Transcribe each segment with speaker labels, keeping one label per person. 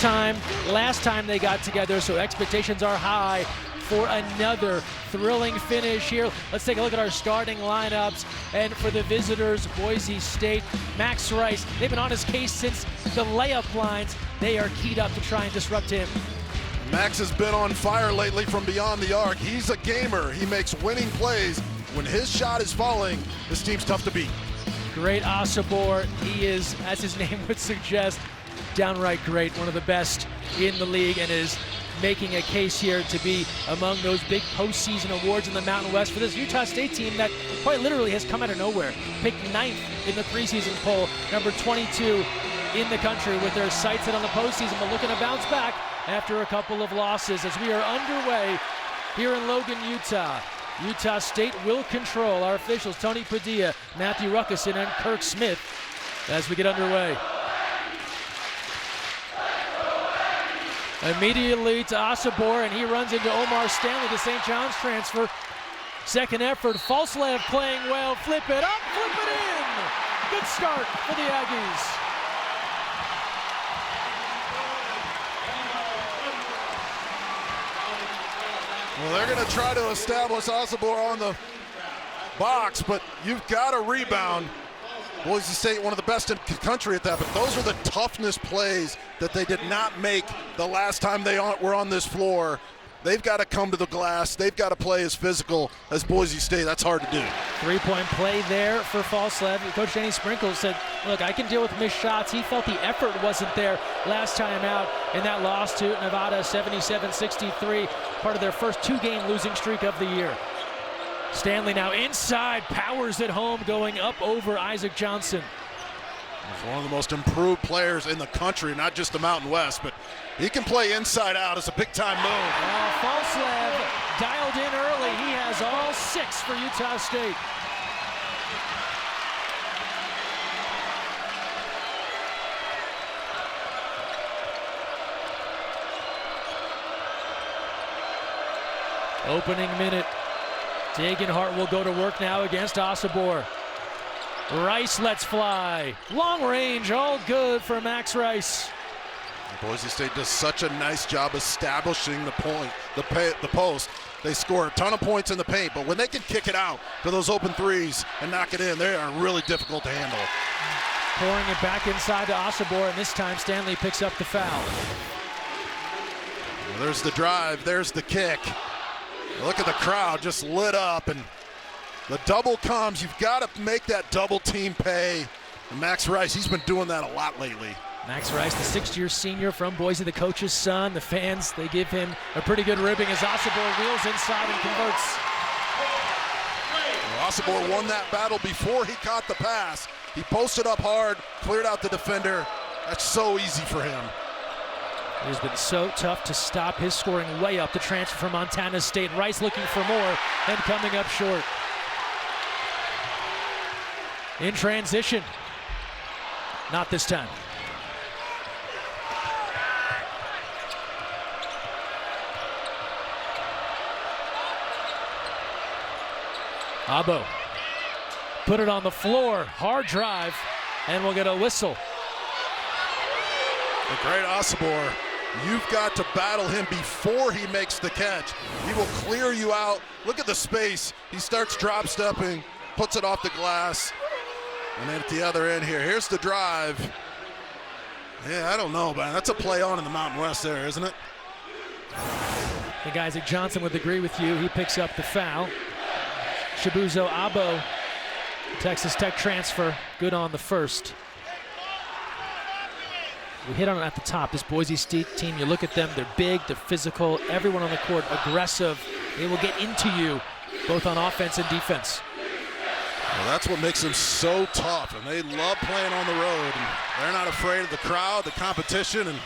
Speaker 1: time last time they got together, so expectations are high for another thrilling finish here. Let's take a look at our starting lineups. And for the visitors, Boise State, Max Rice, they've been on his case since the layup lines. They are keyed up to try and disrupt him.
Speaker 2: Max has been on fire lately from beyond the arc. He's a gamer. He makes winning plays. When his shot is falling, this team's tough to beat.
Speaker 1: Great Osobor. He is, as his name would suggest, downright great, one of the best in the league, and is making a case here to be among those big postseason awards in the Mountain West for this Utah State team that quite literally has come out of nowhere. Picked 9th in the preseason poll, number 22 in the country, with their sights set on the postseason, but looking to bounce back after a couple of losses as we are underway here in Logan, Utah. Utah State will control. Our officials, Tony Padilla, Matthew Ruckeson, and Kirk Smith as we get underway. Immediately to Osobor, and he runs into Omar Stanley, the St. John's transfer. Second effort, Falslev playing well, flip it up, flip it in. Good start for the Aggies.
Speaker 2: Well, they're going to try to establish Osobor on the box, but you've got to rebound. Boise State, one of the best in the country at that, but those are the toughness plays that they did not make the last time they were on this floor. They've got to come to the glass. They've got to play as physical as Boise State. That's hard to do.
Speaker 1: Three-point play there for Falslev. Coach Danny Sprinkle said, look, I can deal with missed shots. He felt the effort wasn't there last time out in that loss to Nevada, 77-63, part of their first 2-game losing streak of the year. Stanley now inside, powers it home, going up over Isaac Johnson.
Speaker 2: He's one of the most improved players in the country, not just the Mountain West, but he can play inside out. It's a big-time move.
Speaker 1: Falslev dialed in early. He has all 6 for Utah State. Opening minute. Degenhart will go to work now against Osobor. Rice lets fly. Long range, all good for Max Rice.
Speaker 2: Boise State does such a nice job establishing the post. They score a ton of points in the paint, but when they can kick it out to those open threes and knock it in, they are really difficult to handle.
Speaker 1: Pouring it back inside to Osobor, and this time Stanley picks up the foul.
Speaker 2: Well, there's the drive, there's the kick. Look at the crowd just lit up, and the double comes. You've got to make that double team pay. And Max Rice, he's been doing that a lot lately.
Speaker 1: Max Rice, the 6th-year senior from Boise, the coach's son. The fans, they give him a pretty good ribbing as Osobor wheels inside and converts.
Speaker 2: Well, Osobor won that battle before he caught the pass. He posted up hard, cleared out the defender. That's so easy for him.
Speaker 1: It has been so tough to stop his scoring way up. The transfer from Montana State. Rice looking for more and coming up short. In transition. Not this time. Abo put it on the floor. Hard drive, and we'll get a whistle.
Speaker 2: The great Osobor. You've got to battle him before he makes the catch. He will clear you out. Look at the space. He starts drop stepping, puts it off the glass. And then at the other end here, here's the drive. Yeah, I don't know, man. That's a play on in the Mountain West there, isn't it?
Speaker 1: I think Isaac Johnson would agree with you. He picks up the foul. Chibuzo Abo, Texas Tech transfer, good on the first. We hit on it at the top. This Boise State team, you look at them, they're big, they're physical, everyone on the court aggressive. They will get into you, both on offense and defense.
Speaker 2: Well, that's what makes them so tough, and they love playing on the road. And they're not afraid of the crowd, the competition, and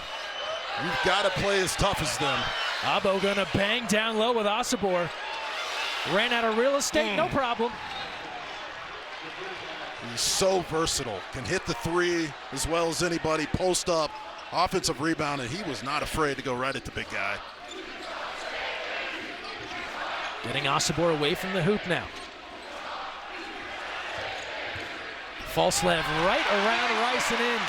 Speaker 2: you've got to play as tough as them.
Speaker 1: Abo gonna bang down low with Osobor. Ran out of real estate, no problem.
Speaker 2: He's so versatile, can hit the three as well as anybody, post up, offensive rebound, and he was not afraid to go right at the big guy.
Speaker 1: Getting Osobor away from the hoop now. Falslev right around Rice and in.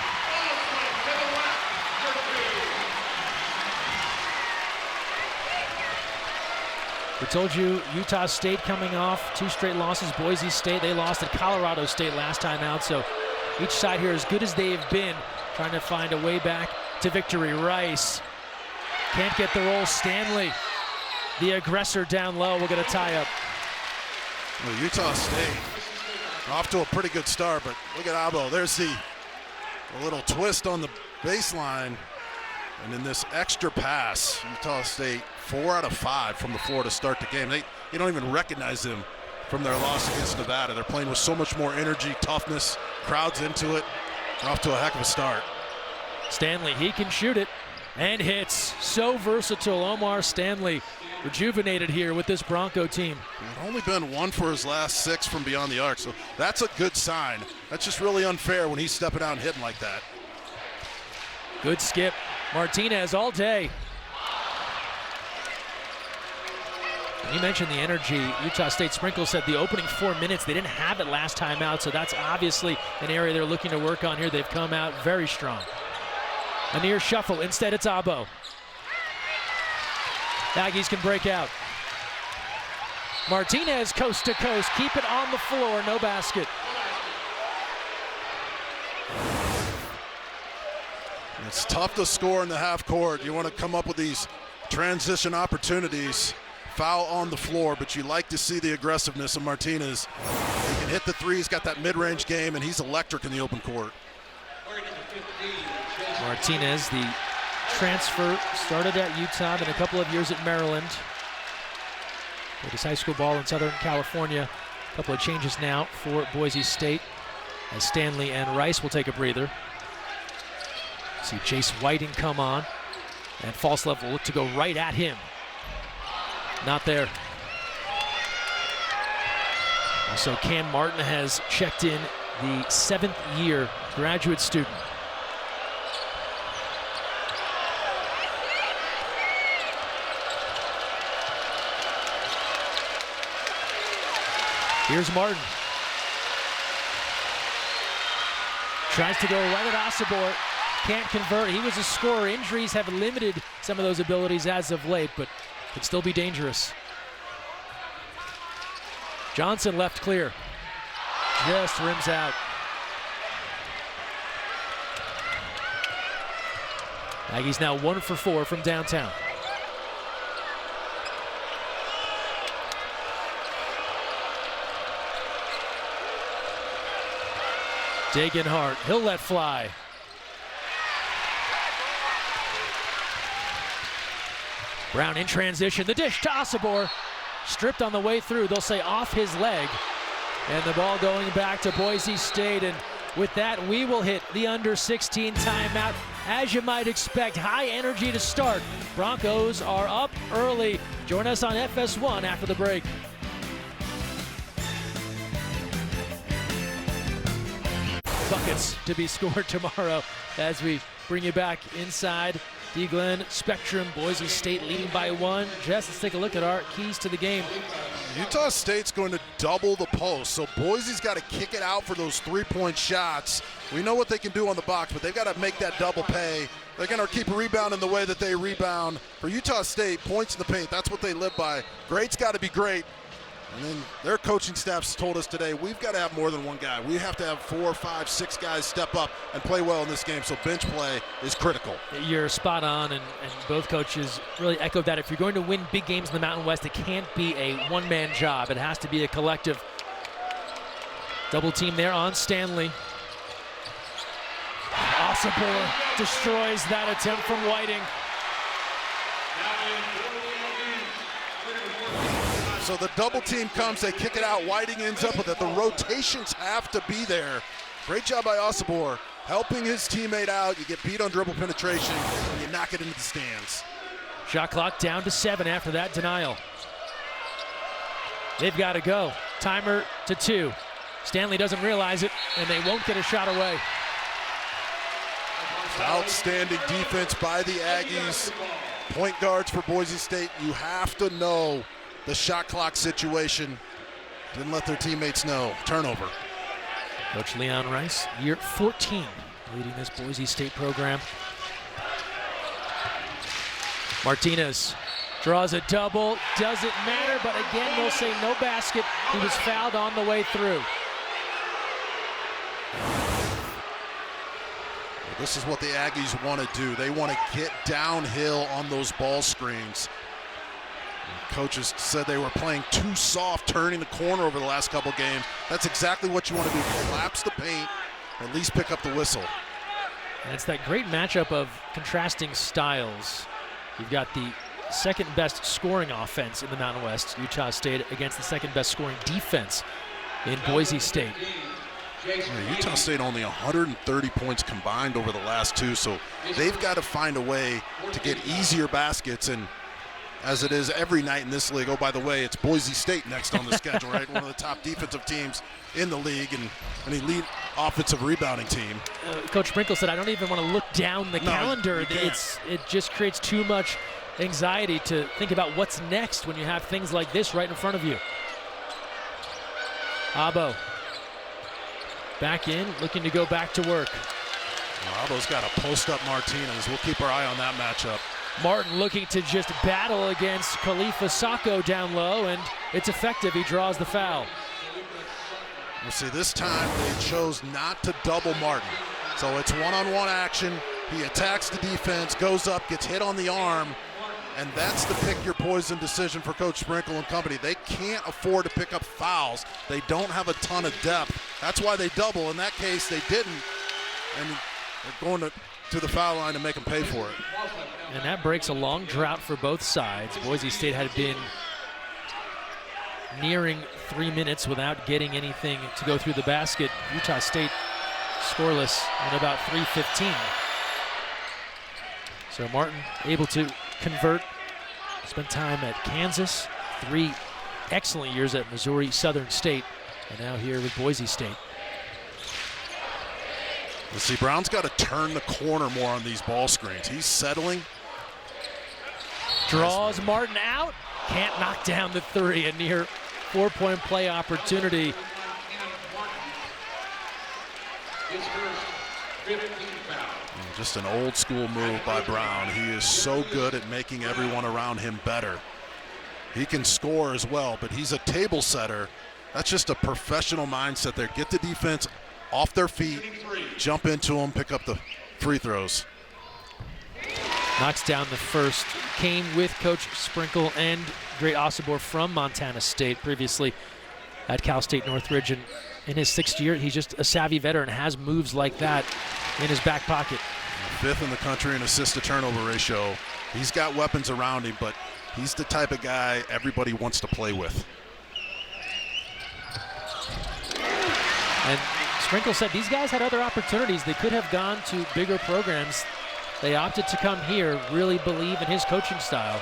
Speaker 1: We told you Utah State coming off 2 straight losses. Boise State, they lost at Colorado State last time out. So each side here, as good as they've been, trying to find a way back to victory. Rice can't get the roll. Stanley, the aggressor down low, will get a tie-up.
Speaker 2: Well, Utah State off to a pretty good start, but look at Abo. There's the little twist on the baseline. And in this extra pass, Utah State 4 out of 5 from the floor to start the game. You don't even recognize them from their loss against Nevada. They're playing with so much more energy, toughness, crowds into it. They're off to a heck of a start.
Speaker 1: Stanley, he can shoot it and hits. So versatile. Omar Stanley rejuvenated here with this Bronco team.
Speaker 2: He's only been 1 for his last 6 from beyond the arc, so that's a good sign. That's just really unfair when he's stepping out and hitting like that.
Speaker 1: Good skip. Martinez all day. You mentioned the energy. Utah State Sprinkle said the opening 4 minutes, they didn't have it last time out, so that's obviously an area they're looking to work on here. They've come out very strong. A near shuffle. Instead, it's Abo. Aggies can break out. Martinez coast to coast. Keep it on the floor. No basket.
Speaker 2: It's tough to score in the half court. You want to come up with these transition opportunities. Foul on the floor, but you like to see the aggressiveness of Martinez. He can hit the three. He's got that mid-range game, and he's electric in the open court.
Speaker 1: Martinez, the transfer, started at Utah, then a couple of years at Maryland. Played his high school ball in Southern California. A couple of changes now for Boise State, as Stanley and Rice will take a breather. See Chase Whiting come on, and false level look to go right at him. Not there. Also, Cam Martin has checked in, the 7th-year graduate student. Here's Martin. Tries to go right at Osobor. Can't convert. He was a scorer. Injuries have limited some of those abilities as of late, but could still be dangerous. Johnson left clear. Just rims out. Aggies now 1 for 4 from downtown. Degenhart, he'll let fly. Brown in transition, the dish to Osobor. Stripped on the way through, they'll say off his leg. And the ball going back to Boise State, and with that we will hit the under 16 timeout. As you might expect, high energy to start. Broncos are up early. Join us on FS1 after the break. Buckets to be scored tomorrow as we bring you back inside D. Glen Spectrum. Boise State leading by 1. Jess, let's take a look at our keys to the game.
Speaker 2: Utah State's going to double the post, so Boise's got to kick it out for those three-point shots. We know what they can do on the box, but they've got to make that double pay. They're going to keep rebounding the way that they rebound. For Utah State, points in the paint, that's what they live by. Great's got to be great. And then their coaching staffs told us today, we've got to have more than one guy. We have to have 4, 5, 6 guys step up and play well in this game, so bench play is critical.
Speaker 1: You're spot on, and both coaches really echoed that. If you're going to win big games in the Mountain West, it can't be a one-man job. It has to be a collective. Double team there on Stanley. Osobor destroys that attempt from Whiting.
Speaker 2: So the double team comes, they kick it out, Whiting ends up with it. The rotations have to be there. Great job by Osobor, helping his teammate out. You get beat on dribble penetration, and you knock it into the stands.
Speaker 1: Shot clock down to 7 after that denial. They've got to go. Timer to 2. Stanley doesn't realize it, and they won't get a shot away.
Speaker 2: Outstanding defense by the Aggies. Point guards for Boise State, you have to know the shot clock situation. Didn't let their teammates know. Turnover.
Speaker 1: Coach Leon Rice, year 14, leading this Boise State program. Martinez Draws a double, doesn't matter, but again, they'll say no basket. He was fouled on the way through.
Speaker 2: This is what the Aggies want to do. They want to get downhill on those ball screens. Coaches said they were playing too soft, turning the corner over the last couple games. That's exactly what you want to do. Collapse the paint, at least pick up the whistle.
Speaker 1: And it's that great matchup of contrasting styles. You've got the second best scoring offense in the Mountain West, Utah State, against the second best scoring defense in Boise State.
Speaker 2: Utah State only 130 points combined over the last two, so they've got to find a way to get easier baskets. And as it is every night in this league, oh, by the way, it's Boise State next on the schedule, right? One of the top defensive teams in the league and an elite offensive rebounding team.
Speaker 1: Coach Sprinkle said, I don't even want to look down the calendar. It just creates too much anxiety to think about what's next when you have things like this right in front of you. Abo back in, looking to go back to work.
Speaker 2: Abo's got to post up Martinez. We'll keep our eye on that matchup.
Speaker 1: Martin looking to just battle against Khalifa Sacco down low, and it's effective. He draws the foul.
Speaker 2: We'll see, this time they chose not to double Martin. So it's one-on-one action. He attacks the defense, goes up, gets hit on the arm, and that's the pick your poison decision for Coach Sprinkle and company. They can't afford to pick up fouls. They don't have a ton of depth. That's why they double. In that case, they didn't, and they're going to the foul line to make them pay for it.
Speaker 1: And that breaks a long drought for both sides. Boise State had been nearing 3 minutes without getting anything to go through the basket. Utah State scoreless in about 3:15. So Martin able to convert, spent time at Kansas, 3 excellent years at Missouri Southern State, and now here with Boise State.
Speaker 2: Let's see, Brown's got to turn the corner more on these ball screens. He's settling.
Speaker 1: Draws Martin out, can't knock down the 3, a near 4-point play opportunity.
Speaker 2: Just an old school move by Brown. He is so good at making everyone around him better. He can score as well, but he's a table setter. That's just a professional mindset there. Get the defense off their feet, jump into them, pick up the free throws.
Speaker 1: Knocks down the first. Came with Coach Sprinkle and Great Osobor from Montana State, previously at Cal State Northridge. And in his 6th year, he's just a savvy veteran, has moves like that in his back pocket.
Speaker 2: 5th in the country in assist-to-turnover ratio. He's got weapons around him, but he's the type of guy everybody wants to play with.
Speaker 1: And Sprinkle said these guys had other opportunities. They could have gone to bigger programs. They opted to come here, really believe in his coaching style.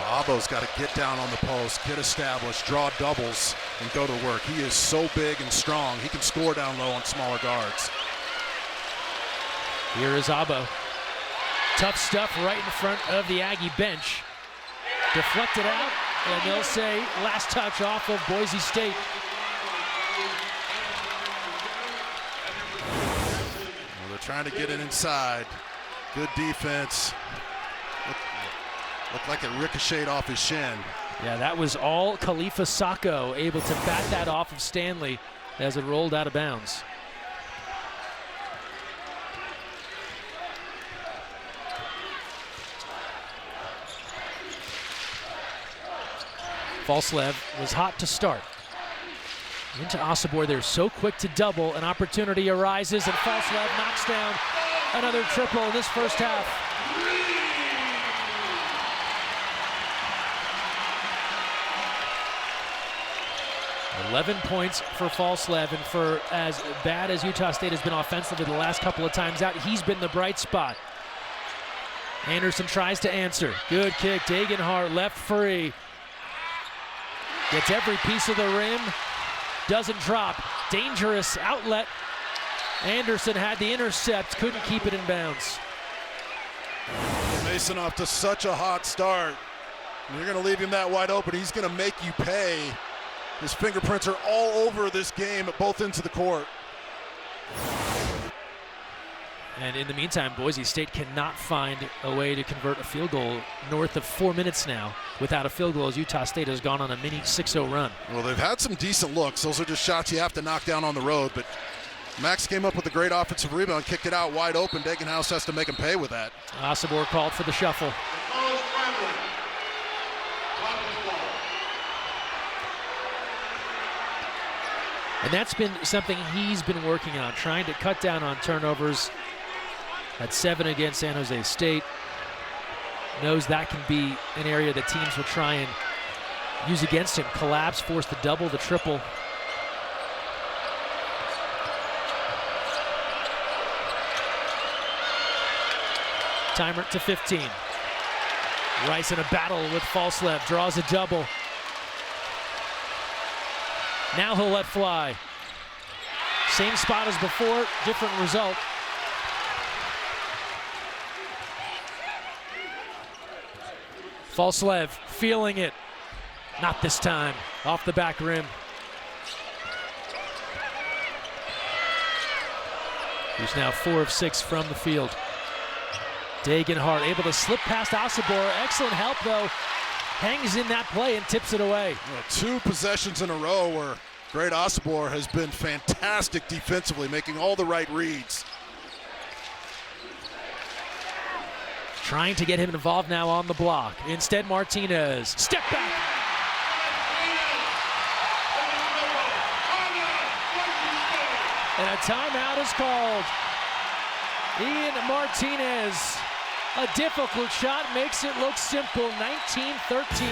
Speaker 2: Abo's got to get down on the post, get established, draw doubles, and go to work. He is so big and strong. He can score down low on smaller guards.
Speaker 1: Here is Abo. Tough stuff right in front of the Aggie bench. Deflected out, and they'll say last touch off of Boise State.
Speaker 2: Well, they're trying to get it inside. Good defense. Looked like it ricocheted off his shin.
Speaker 1: Yeah, that was all Khalifa Sacco, able to bat that off of Stanley as it rolled out of bounds. Falslev was hot to start. Into Osobor, they're so quick to double. An opportunity arises, and Falslev knocks down another triple in this first half. 11 points for Falslev, and for as bad as Utah State has been offensively the last couple of times out, he's been the bright spot. Anderson tries to answer. Good kick, Degenhart left free. Gets every piece of the rim, doesn't drop. Dangerous outlet. Anderson had the intercept, couldn't keep it in bounds.
Speaker 2: Mason off to such a hot start. You're going to leave him that wide open. He's going to make you pay. His fingerprints are all over this game at both ends of the court.
Speaker 1: And in the meantime, Boise State cannot find a way to convert a field goal north of 4 minutes now without a field goal, as Utah State has gone on a mini 6-0 run.
Speaker 2: Well, they've had some decent looks. Those are just shots you have to knock down on the road. But Max came up with a great offensive rebound, kicked it out wide open. Degenhaus has to make him pay with that.
Speaker 1: Osobor called for the shuffle. And that's been something he's been working on, trying to cut down on turnovers. At 7 against San Jose State. Knows that can be an area that teams will try and use against him. Collapse, force the double, the triple. Timer to 15. Rice in a battle with Falslev, draws a double. Now he'll let fly. Same spot as before, different result. Falslev feeling it. Not this time. Off the back rim. He's now 4 of 6 from the field. Degenhart able to slip past Osobor. Excellent help though. Hangs in that play and tips it away.
Speaker 2: Well, 2 possessions in a row where great Osobor has been fantastic defensively, making all the right reads.
Speaker 1: Trying to get him involved now on the block. Instead, Martinez. Step back. And a timeout is called. Ian Martinez. A difficult shot makes it look simple. 19-13.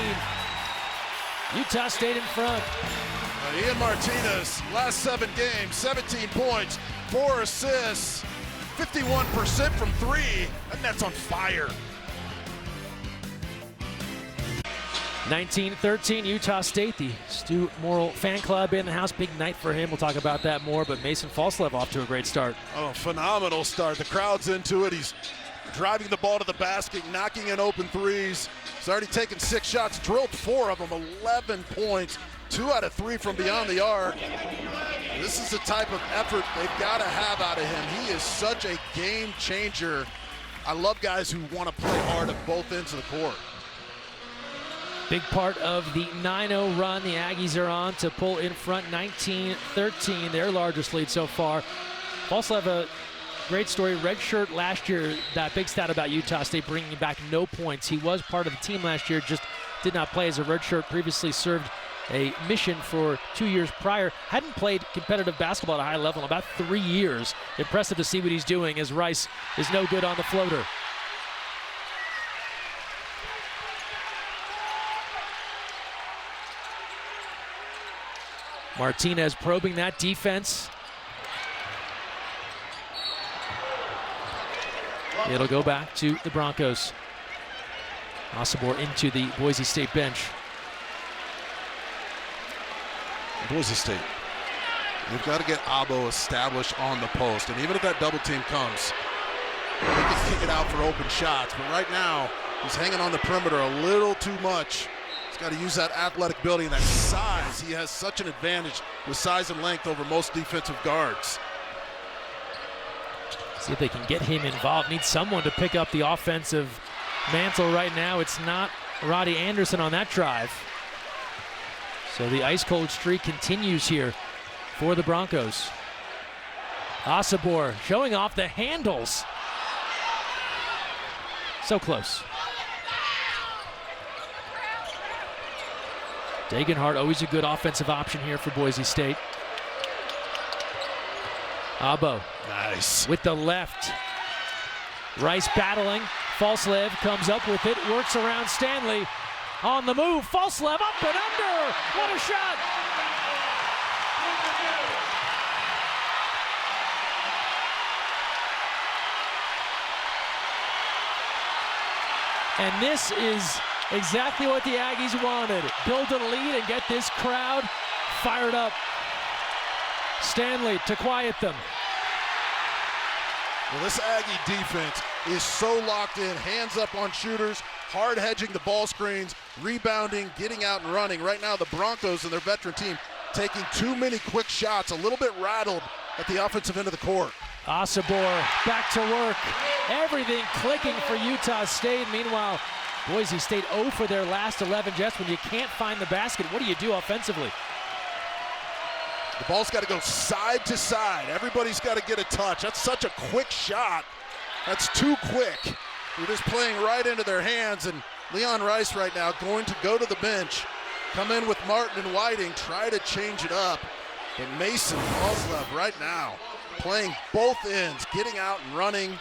Speaker 1: Utah State in front.
Speaker 2: Ian Martinez, last 7 games, 17 points, 4 assists, 51% from 3, and that's on fire.
Speaker 1: 19-13, Utah State, the Stu Morrill fan club in the house. Big night for him. We'll talk about that more, but Mason Falslev off to a great start.
Speaker 2: Oh, phenomenal start. The crowd's into it. He's driving the ball to the basket, knocking in open threes. He's already taken 6 shots, drilled 4 of them, 11 points, 2 out of 3 from beyond the arc. This is the type of effort they've got to have out of him. He is such a game changer. I love guys who want to play hard at both ends of the court.
Speaker 1: Big part of the 9-0 run the Aggies are on to pull in front 19-13, their largest lead so far. Falslev, a great story, redshirt last year. That big stat about Utah State bringing back no points. He was part of the team last year, just did not play as a redshirt, previously served a mission for 2 years prior. Hadn't played competitive basketball at a high level in about 3 years. Impressive to see what he's doing as Rice is no good on the floater. Martinez probing that defense. It'll go back to the Broncos. Osobor into the Boise State bench.
Speaker 2: Boise State, they've got to get Abo established on the post, and even if that double team comes, they can kick it out for open shots. But right now, he's hanging on the perimeter a little too much. He's got to use that athletic ability and that size. He has such an advantage with size and length over most defensive guards.
Speaker 1: See if they can get him involved. Need someone to pick up the offensive mantle right now. It's not Roddy Anderson on that drive. So the ice-cold streak continues here for the Broncos. Osobor showing off the handles. So close. Degenhart, always a good offensive option here for Boise State. Abo.
Speaker 2: Nice. With
Speaker 1: with the left. Rice battling. Falslev comes up with it, works around Stanley. On the move, Falslev up and under. What a shot. And this is exactly what the Aggies wanted. Build a lead and get this crowd fired up. Stanley to quiet them.
Speaker 2: Well, this Aggie defense is so locked in, hands up on shooters, hard hedging the ball screens, rebounding, getting out and running. Right now, the Broncos and their veteran team taking too many quick shots, a little bit rattled at the offensive end of the court.
Speaker 1: Osobor back to work. Everything clicking for Utah State. Meanwhile, Boise State 0 for their last 11. Just when you can't find the basket, what do you do offensively?
Speaker 2: The ball's got to go side to side. Everybody's got to get a touch. That's such a quick shot. That's too quick. You're just playing right into their hands, and Leon Rice right now going to go to the bench, come in with Martin and Whiting, try to change it up. But Mason Kozlev right now playing both ends, getting out and running.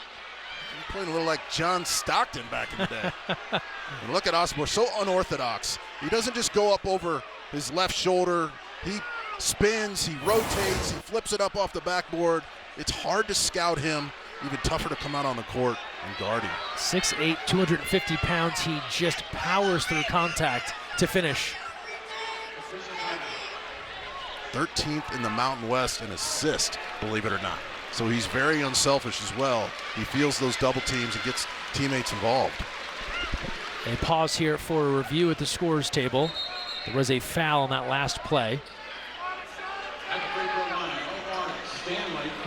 Speaker 2: Playing a little like John Stockton back in the day. And look at Osobor, so unorthodox. He doesn't just go up over his left shoulder. He spins, he rotates, he flips it up off the backboard. It's hard to scout him, even tougher to come out on the court and guard him.
Speaker 1: 6'8", 250 pounds. He just powers through contact to finish.
Speaker 2: 13th in the Mountain West in assist, believe it or not. So he's very unselfish as well. He feels those double teams and gets teammates involved.
Speaker 1: A pause here for a review at the scores table. There was a foul on that last play.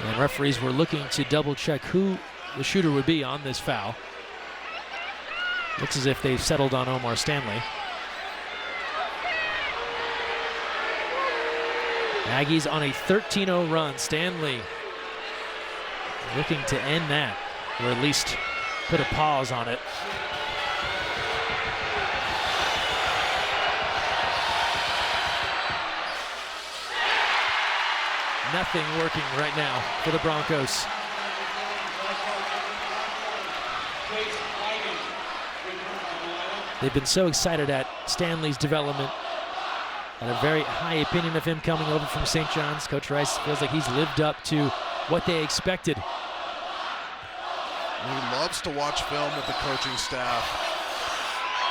Speaker 1: And referees were looking to double check who the shooter would be on this foul. Looks as if they've settled on Omar Stanley. Aggies on a 13-0 run. Stanley looking to end that, or at least put a pause on it. Nothing working right now for the Broncos. They've been so excited at Stanley's development. And a very high opinion of him coming over from St. John's. Coach Rice feels like he's lived up to what they expected.
Speaker 2: He loves to watch film with the coaching staff.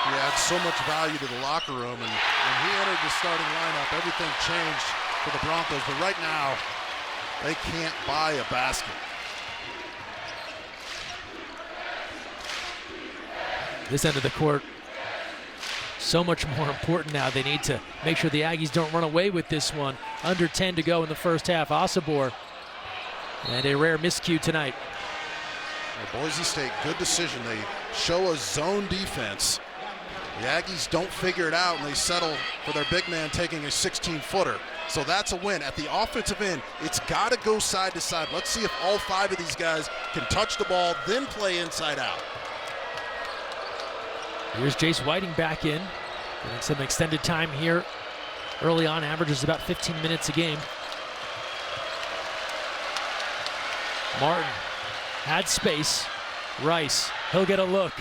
Speaker 2: He adds so much value to the locker room, and when he entered the starting lineup, everything changed for the Broncos. But right now, they can't buy a basket.
Speaker 1: This end of the court, so much more important now. They need to make sure the Aggies don't run away with this one. Under 10 to go in the first half. Osobor, and a rare miscue tonight.
Speaker 2: Well, Boise State, good decision. They show a zone defense. The Aggies don't figure it out, and they settle for their big man taking a 16-footer. So that's a win. At the offensive end, it's got to go side to side. Let's see if all 5 of these guys can touch the ball, then play inside out.
Speaker 1: Here's Jace Whiting back in. Getting some extended time here. Early on, averages about 15 minutes a game. Martin had space. Rice, he'll get a look.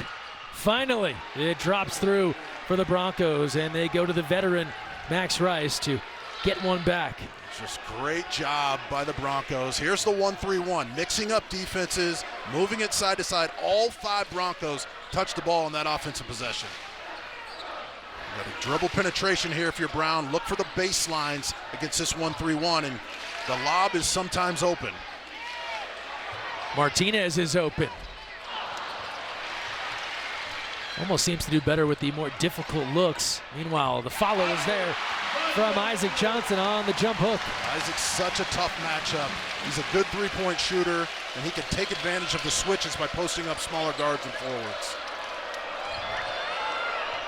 Speaker 1: Finally, it drops through for the Broncos, and they go to the veteran, Max Rice, to get one back.
Speaker 2: Just great job by the Broncos. Here's the 1-3-1, mixing up defenses, moving it side to side. All 5 Broncos touch the ball in that offensive possession. You got a dribble penetration here if you're Brown. Look for the baselines against this 1-3-1, and the lob is sometimes open.
Speaker 1: Martinez is open. Almost seems to do better with the more difficult looks. Meanwhile, the follow is there from Isaac Johnson on the jump hook.
Speaker 2: Isaac's such a tough matchup. He's a good three-point shooter, and he can take advantage of the switches by posting up smaller guards and forwards.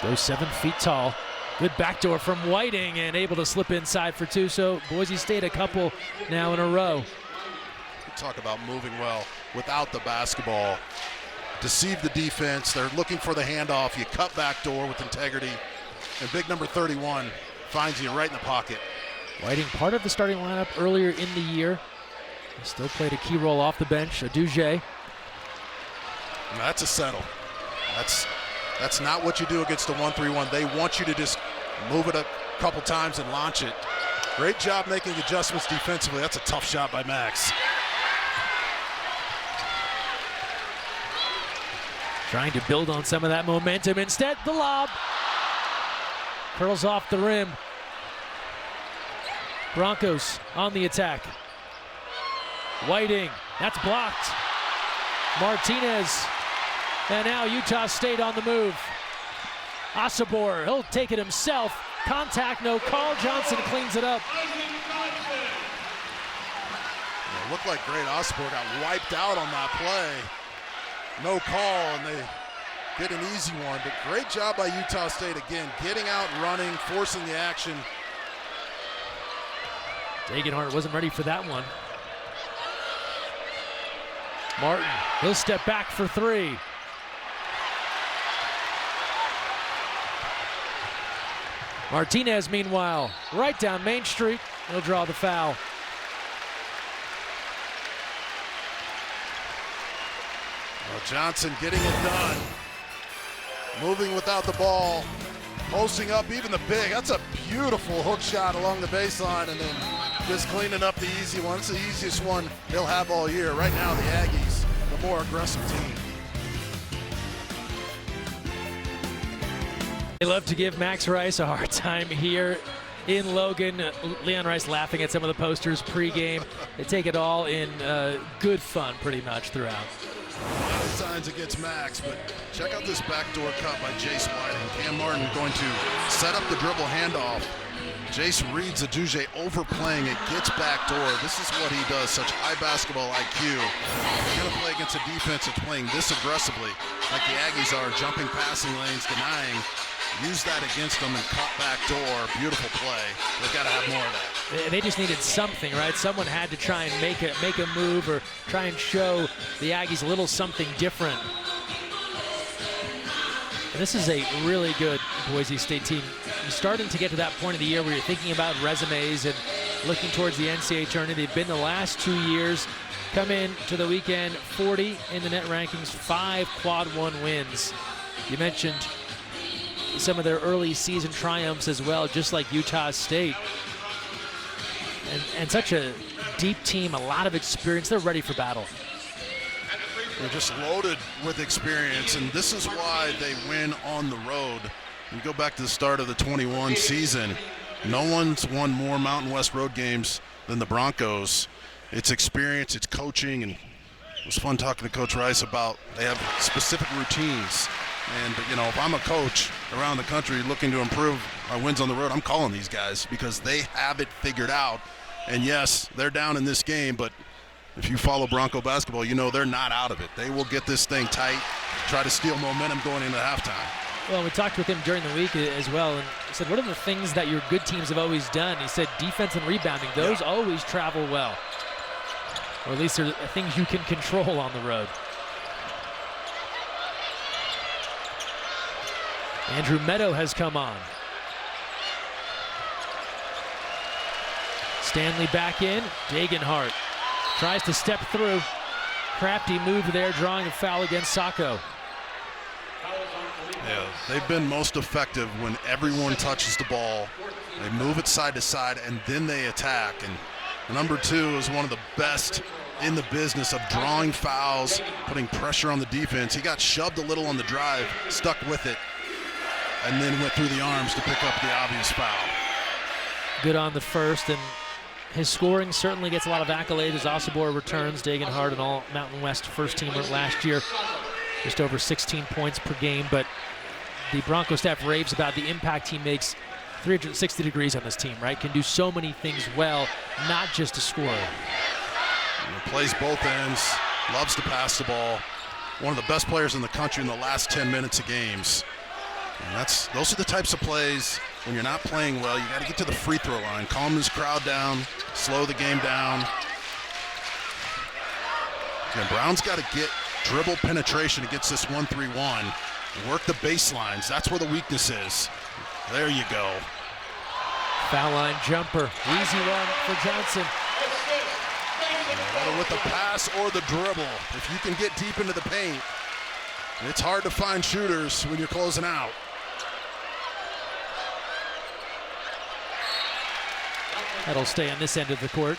Speaker 1: Goes 7 feet tall. Good backdoor from Whiting, and able to slip inside for 2. So Boise State a couple now in a row.
Speaker 2: Talk about moving well without the basketball. Deceive the defense. They're looking for the handoff. You cut back door with integrity. And big number 31 finds you right in the pocket.
Speaker 1: Whiting, part of the starting lineup earlier in the year. He still played a key role off the bench. Aduje.
Speaker 2: That's a settle. That's not what you do against the 1-3-1. They want you to just move it a couple times and launch it. Great job making adjustments defensively. That's a tough shot by Max.
Speaker 1: Trying to build on some of that momentum. Instead, the lob curls off the rim. Broncos on the attack. Whiting, that's blocked. Martinez, and now Utah State on the move. Osobor, he'll take it himself. Contact, no call. Johnson cleans it up.
Speaker 2: looked like Great Osobor got wiped out on that play. No call, and they get an easy one. But great job by Utah State again, getting out, running, forcing the action.
Speaker 1: Degenhart wasn't ready for that one. Martin, he'll step back for three. Martinez, meanwhile, right down Main Street. He'll draw the foul.
Speaker 2: Well, Johnson getting it done. Moving without the ball. Posting up even the big. That's a beautiful hook shot along the baseline, and then just cleaning up the easy one. It's the easiest one he'll have all year. Right now, the Aggies, the more aggressive team.
Speaker 1: They love to give Max Rice a hard time here in Logan. Leon Rice laughing at some of the posters pregame. They take it all in good fun pretty much throughout.
Speaker 2: Signs against Max, but check out this backdoor cut by Jace Whiting. Cam Martin going to set up the dribble handoff. Jace reads Aduje overplaying it, gets backdoor. This is what he does, such high basketball IQ. You're going to play against a defense that's playing this aggressively, like the Aggies are, jumping passing lanes, denying. Use that against them and cut backdoor. Beautiful play. They've got to have more of that.
Speaker 1: They just needed something, right? Someone had to try and make a move or try and show the Aggies a little something different. And this is a really good Boise State team. You're starting to get to that point of the year where you're thinking about resumes and looking towards the NCAA tournament. They've been the last 2 years. Come in to the weekend, 40 in the net rankings, 5 quad 1 wins. You mentioned some of their early season triumphs as well, just like Utah State. And such a deep team, a lot of experience. They're ready for battle.
Speaker 2: They're just loaded with experience, and this is why they win on the road. You go back to the start of the 21 season, no one's won more Mountain West road games than the Broncos. It's experience, it's coaching, and it was fun talking to Coach Rice about they have specific routines. And, you know, if I'm a coach around the country looking to improve my wins on the road, I'm calling these guys because they have it figured out. And, yes, they're down in this game, but if you follow Bronco basketball, you know they're not out of it. They will get this thing tight, try to steal momentum going into halftime.
Speaker 1: Well, we talked with him during the week as well, and he said, what are the things that your good teams have always done? He said defense and rebounding, those always travel well. Or at least they're things you can control on the road. Andrew Meadow has come on. Stanley back in. Degenhart tries to step through. Crafty move there, drawing a foul against Sacco.
Speaker 2: Yeah, they've been most effective when everyone touches the ball. They move it side to side, and then they attack. And number 2 is one of the best in the business of drawing fouls, putting pressure on the defense. He got shoved a little on the drive, stuck with it, and then went through the arms to pick up the obvious foul.
Speaker 1: Good on the first, and his scoring certainly gets a lot of accolades as Osobor returns. Degenhart, an all Mountain West first teamer last year, just over 16 points per game, but the Bronco staff raves about the impact he makes 360 degrees on this team, right? Can do so many things well, not just a scorer.
Speaker 2: He plays both ends, loves to pass the ball. One of the best players in the country in the last 10 minutes of games. And those are the types of plays when you're not playing well, you got to get to the free throw line, calm this crowd down, slow the game down. Again, Brown's got to get dribble penetration against this 1-3-1 and work the baselines. That's where the weakness is. There you go.
Speaker 1: Foul line jumper, easy one for Johnson.
Speaker 2: Whether with the pass or the dribble, if you can get deep into the paint, it's hard to find shooters when you're closing out.
Speaker 1: That'll stay on this end of the court.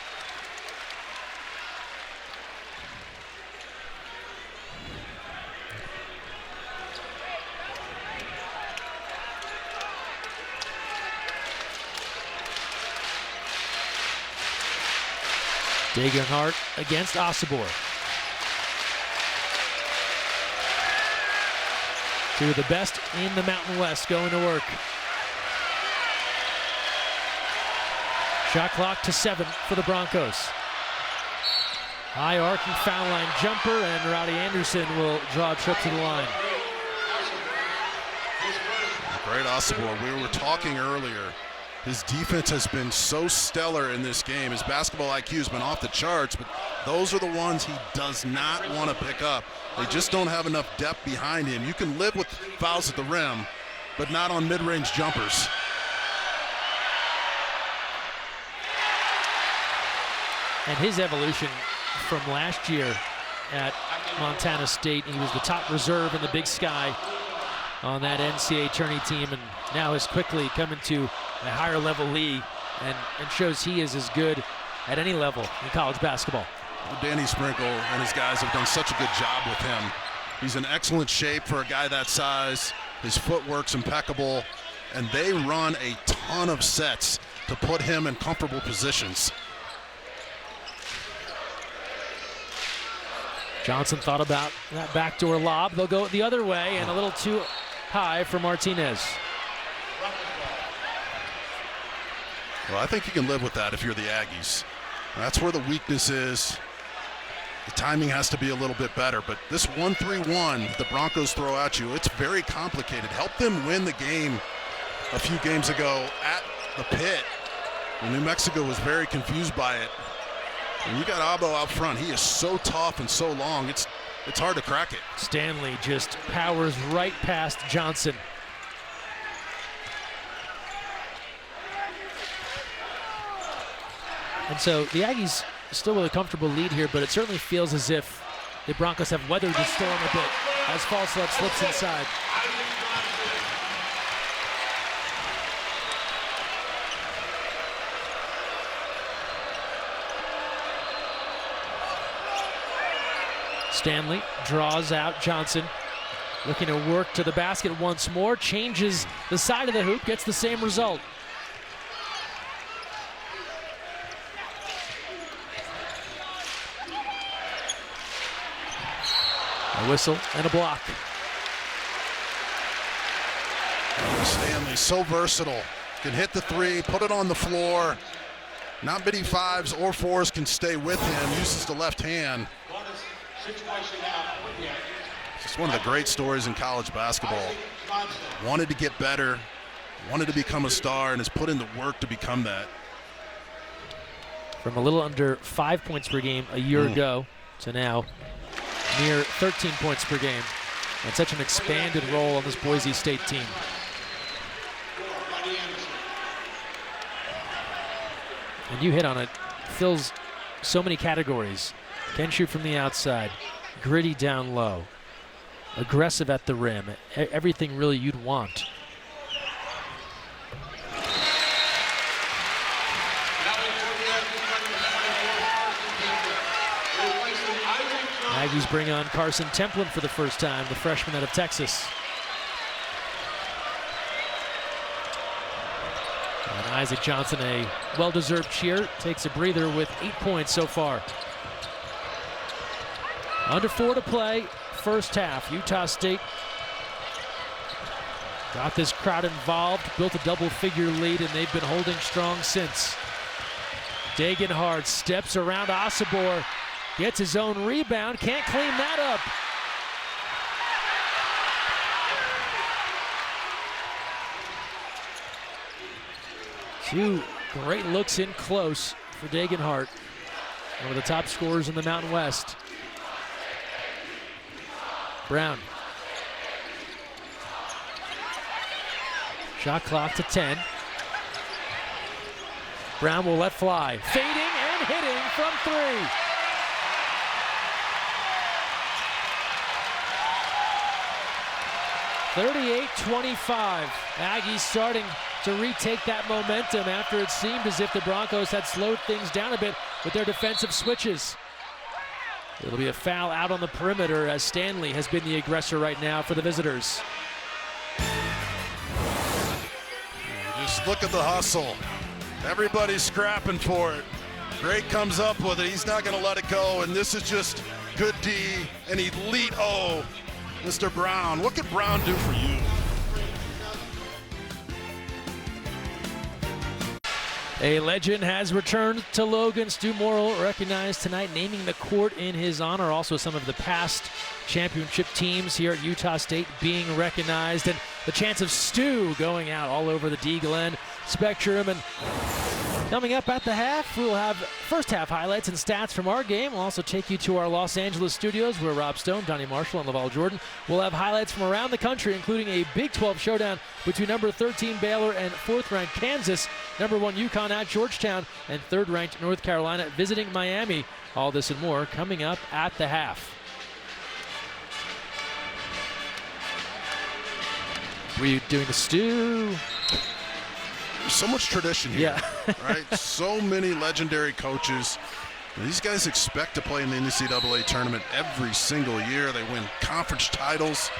Speaker 1: Degenhart against Osobor. Two of the best in the Mountain West going to work. Shot clock to 7 for the Broncos. High arcing foul line jumper, and Roddy Anderson will draw a trip to the line.
Speaker 2: Great Osobor. We were talking earlier. His defense has been so stellar in this game. His basketball IQ has been off the charts, but those are the ones he does not want to pick up. They just don't have enough depth behind him. You can live with fouls at the rim, but not on mid-range jumpers.
Speaker 1: And his evolution from last year at Montana State, he was the top reserve in the Big Sky on that NCAA tourney team, and now has quickly come into a higher level league and shows he is as good at any level in college basketball.
Speaker 2: Danny Sprinkle and his guys have done such a good job with him. He's in excellent shape for a guy that size. His footwork's impeccable, and they run a ton of sets to put him in comfortable positions.
Speaker 1: Johnson thought about that backdoor lob. They'll go the other way, and a little too high for Martinez.
Speaker 2: Well, I think you can live with that if you're the Aggies. That's where the weakness is. The timing has to be a little bit better, but this 1-3-1 the Broncos throw at you, it's very complicated. Helped them win the game a few games ago at the pit. And New Mexico was very confused by it. And you got Abo out front. He is so tough and so long, it's hard to crack it.
Speaker 1: Stanley just powers right past Johnson. And so the Aggies still with a comfortable lead here, but it certainly feels as if the Broncos have weathered the storm a bit as Falslep slips inside. Stanley draws out Johnson, looking to work to the basket once more, changes the side of the hoop, gets the same result. A whistle and a block.
Speaker 2: Stanley, so versatile. Can hit the three, put it on the floor. Not many fives or fours can stay with him. Uses the left hand. It's one of the great stories in college basketball. Wanted to get better, wanted to become a star, and has put in the work to become that.
Speaker 1: From a little under 5 points per game a year ago to now near 13 points per game. And such an expanded role on this Boise State team. And you hit on it. Fills so many categories. Can shoot from the outside, gritty down low, aggressive at the rim, everything really you'd want. Aggies bring on Carson Templin for the first time, the freshman out of Texas. And Isaac Johnson, a well-deserved cheer, takes a breather with 8 points so far. Under 4 to play, first half. Utah State got this crowd involved, built a double-figure lead, and they've been holding strong since. Degenhardt steps around Osobor, gets his own rebound, can't clean that up. Two great looks in close for Degenhardt, one of the top scorers in the Mountain West. Brown. Shot clock to 10. Brown will let fly. Fading and hitting from 3. (38-25). Aggies starting to retake that momentum after it seemed as if the Broncos had slowed things down a bit with their defensive switches. It'll be a foul out on the perimeter as Stanley has been the aggressor right now for the visitors.
Speaker 2: Just look at the hustle. Everybody's scrapping for it. Drake comes up with it. He's not going to let it go, and this is just good D and elite O. Mr. Brown, what can Brown do for you?
Speaker 1: A legend has returned to Logan. Stu Morrill recognized tonight, naming the court in his honor. Also some of the past championship teams here at Utah State being recognized. And the chance of Stu going out all over the D. Glenn spectrum. And coming up at the half, we'll have first half highlights and stats from our game. We'll also take you to our Los Angeles studios where Rob Stone, Donnie Marshall, and Laval Jordan will have highlights from around the country, including a Big 12 showdown between number 13 Baylor and 4th-ranked Kansas, number 1 UConn at Georgetown, and 3rd-ranked North Carolina visiting Miami. All this and more coming up at the half. Were you doing the Stu?
Speaker 2: There's so much tradition here,
Speaker 1: yeah.
Speaker 2: right? So many legendary coaches. These guys expect to play in the NCAA tournament every single year. They win conference titles,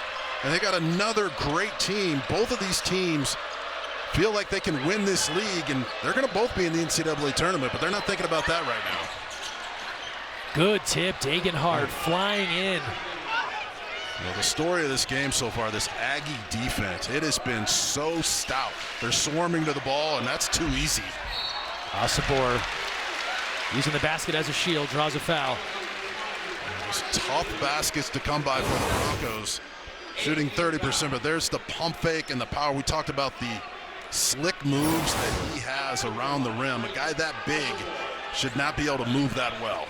Speaker 2: and they got another great team. Both of these teams feel like they can win this league, and they're going to both be in the NCAA tournament, but they're not thinking about that right now.
Speaker 1: Good tip, Degenhardt flying in.
Speaker 2: Well, the story of this game so far, this Aggie defense, it has been so stout. They're swarming to the ball, and that's too easy.
Speaker 1: Osobor using the basket as a shield, draws a foul.
Speaker 2: Those tough baskets to come by for the Broncos. Shooting 30%, but there's the pump fake and the power. We talked about the slick moves that he has around the rim. A guy that big should not be able to move that well.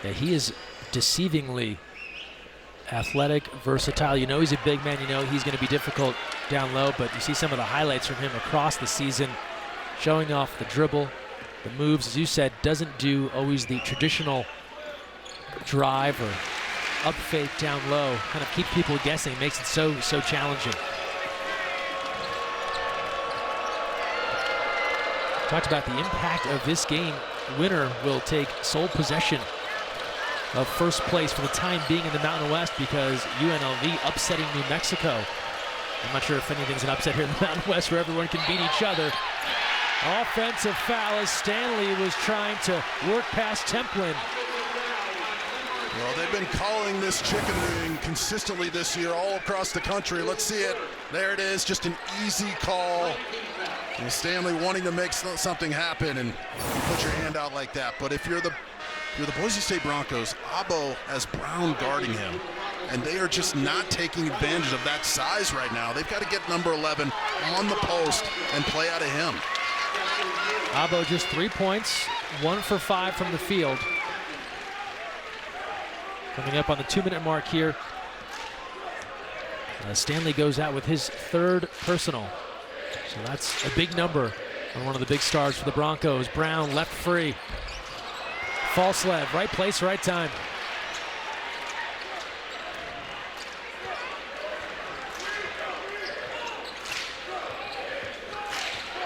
Speaker 1: Yeah, he is deceivingly athletic, versatile. You know he's a big man. You know he's going to be difficult down low, but you see some of the highlights from him across the season, showing off the dribble, the moves. As you said, doesn't do always the traditional drive or up fake down low. Kind of keep people guessing. Makes it so challenging. Talked about the impact of this game. Winner will take sole possession of first place for the time being in the Mountain West because UNLV upsetting New Mexico. I'm not sure if anything's an upset here in the Mountain West where everyone can beat each other. Offensive foul as Stanley was trying to work past Templin.
Speaker 2: Well, they've been calling this chicken wing consistently this year all across the country. Let's see it. There it is, just an easy call. And Stanley wanting to make something happen, and you put your hand out like that. But if you're the Boise State Broncos, Abo has Brown guarding him, and they are just not taking advantage of that size right now. They've got to get number 11 on the post and play out of him.
Speaker 1: Abo just 3 points, 1 for 5 from the field. Coming up on the 2-minute mark here. Stanley goes out with his 3rd personal. So that's a big number on one of the big stars for the Broncos. Brown left free. Falslev, right place, right time.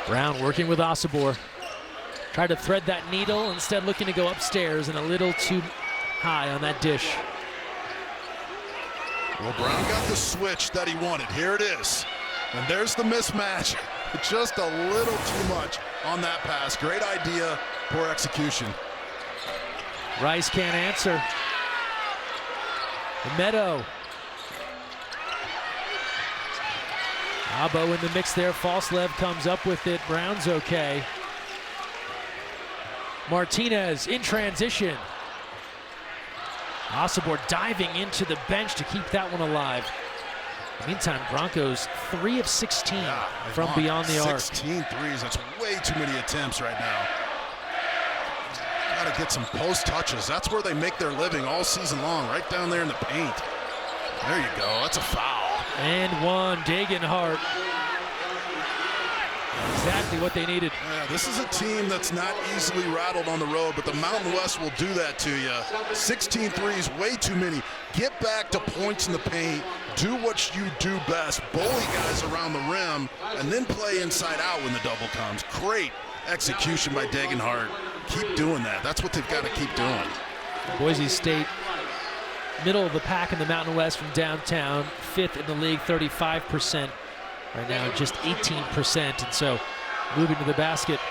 Speaker 1: Brown working with Osobor. Tried to thread that needle, instead looking to go upstairs and a little too high on that dish.
Speaker 2: Well, Brown got the switch that he wanted. Here it is. And there's the mismatch. Just a little too much on that pass. Great idea, poor execution.
Speaker 1: Rice can't answer. Meadow. Abo in the mix there. Falslev comes up with it. Brown's okay. Martinez in transition. Osobor diving into the bench to keep that one alive. Meantime, Broncos 3 of 16 from beyond the arc.
Speaker 2: 16 threes, that's way too many attempts right now. Gotta get some post touches. That's where they make their living all season long, right down there in the paint. There you go, that's a foul.
Speaker 1: And one, Degenhardt. Exactly what they needed.
Speaker 2: Yeah, this is a team that's not easily rattled on the road, but the Mountain West will do that to you. 16 threes, way too many. Get back to points in the paint. Do what you do best. Bully guys around the rim, and then play inside out when the double comes. Great execution by Degenhardt. Keep doing that. That's what they've got to keep doing.
Speaker 1: Boise State, middle of the pack in the Mountain West from downtown. 5th in the league, 35%. Right now, just 18%, and so moving to the basket,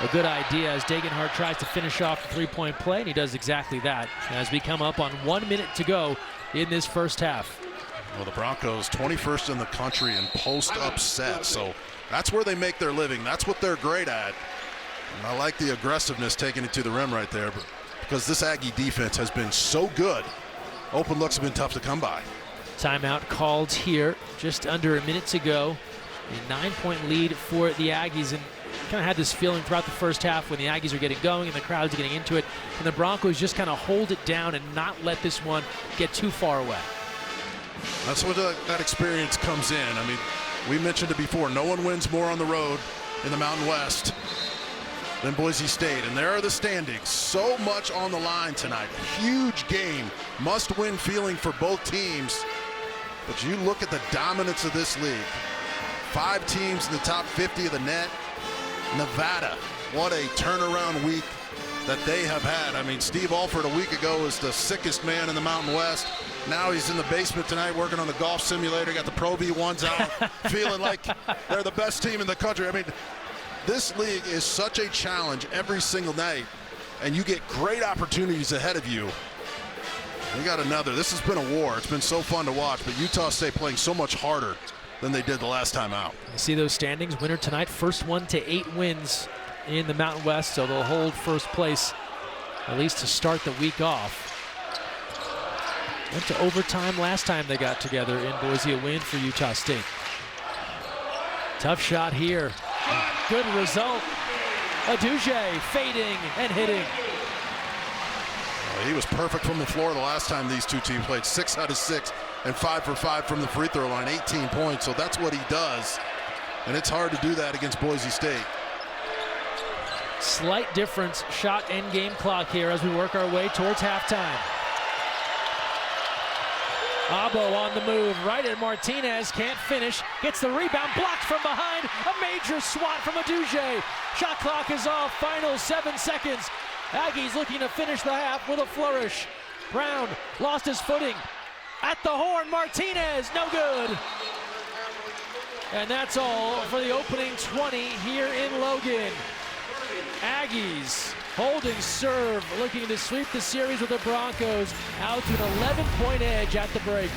Speaker 1: a good idea as Degenhardt tries to finish off the three-point play, and he does exactly that as we come up on 1 minute to go in this first half.
Speaker 2: Well, the Broncos 21st in the country in post upset, so that's where they make their living. That's what they're great at. And I like the aggressiveness taking it to the rim right there, because this Aggie defense has been so good. Open looks have been tough to come by.
Speaker 1: Timeout called here just under a minute to go. A 9-point lead for the Aggies, and kind of had this feeling throughout the first half when the Aggies are getting going and the crowd's getting into it, and the Broncos just kind of hold it down and not let this one get too far away.
Speaker 2: That's where that experience comes in. I mean, we mentioned it before. No one wins more on the road in the Mountain West than Boise State, and there are the standings. So much on the line tonight. Huge game, must-win feeling for both teams. But you look at the dominance of this league. 5 teams in the top 50 of the net. Nevada, what a turnaround week that they have had. I mean, Steve Alford a week ago was the sickest man in the Mountain West. Now he's in the basement tonight working on the golf simulator, got the Pro V1s out, feeling like they're the best team in the country. I mean, this league is such a challenge every single night, and you get great opportunities ahead of you. We got another. This has been a war. It's been so fun to watch, but Utah State playing so much harder than they did the last time out.
Speaker 1: You see those standings, winner tonight, first one to 8 wins in the Mountain West, so they'll hold first place at least to start the week off. Went to overtime last time they got together in Boise, a win for Utah State. Tough shot here. Good result. Aduje fading and hitting.
Speaker 2: He was perfect from the floor the last time these two teams played. 6 out of 6 and 5 for 5 from the free throw line, 18 points. So that's what he does. And it's hard to do that against Boise State.
Speaker 1: Slight difference, shot and game clock here as we work our way towards halftime. Abo on the move, right at Martinez, can't finish, gets the rebound, blocked from behind, a major swat from Aduje. Shot clock is off, final 7 seconds. Aggies looking to finish the half with a flourish. Brown lost his footing. At the horn, Martinez, no good. And that's all for the opening 20 here in Logan. Aggies holding serve, looking to sweep the series with the Broncos out to an 11-point edge at the break.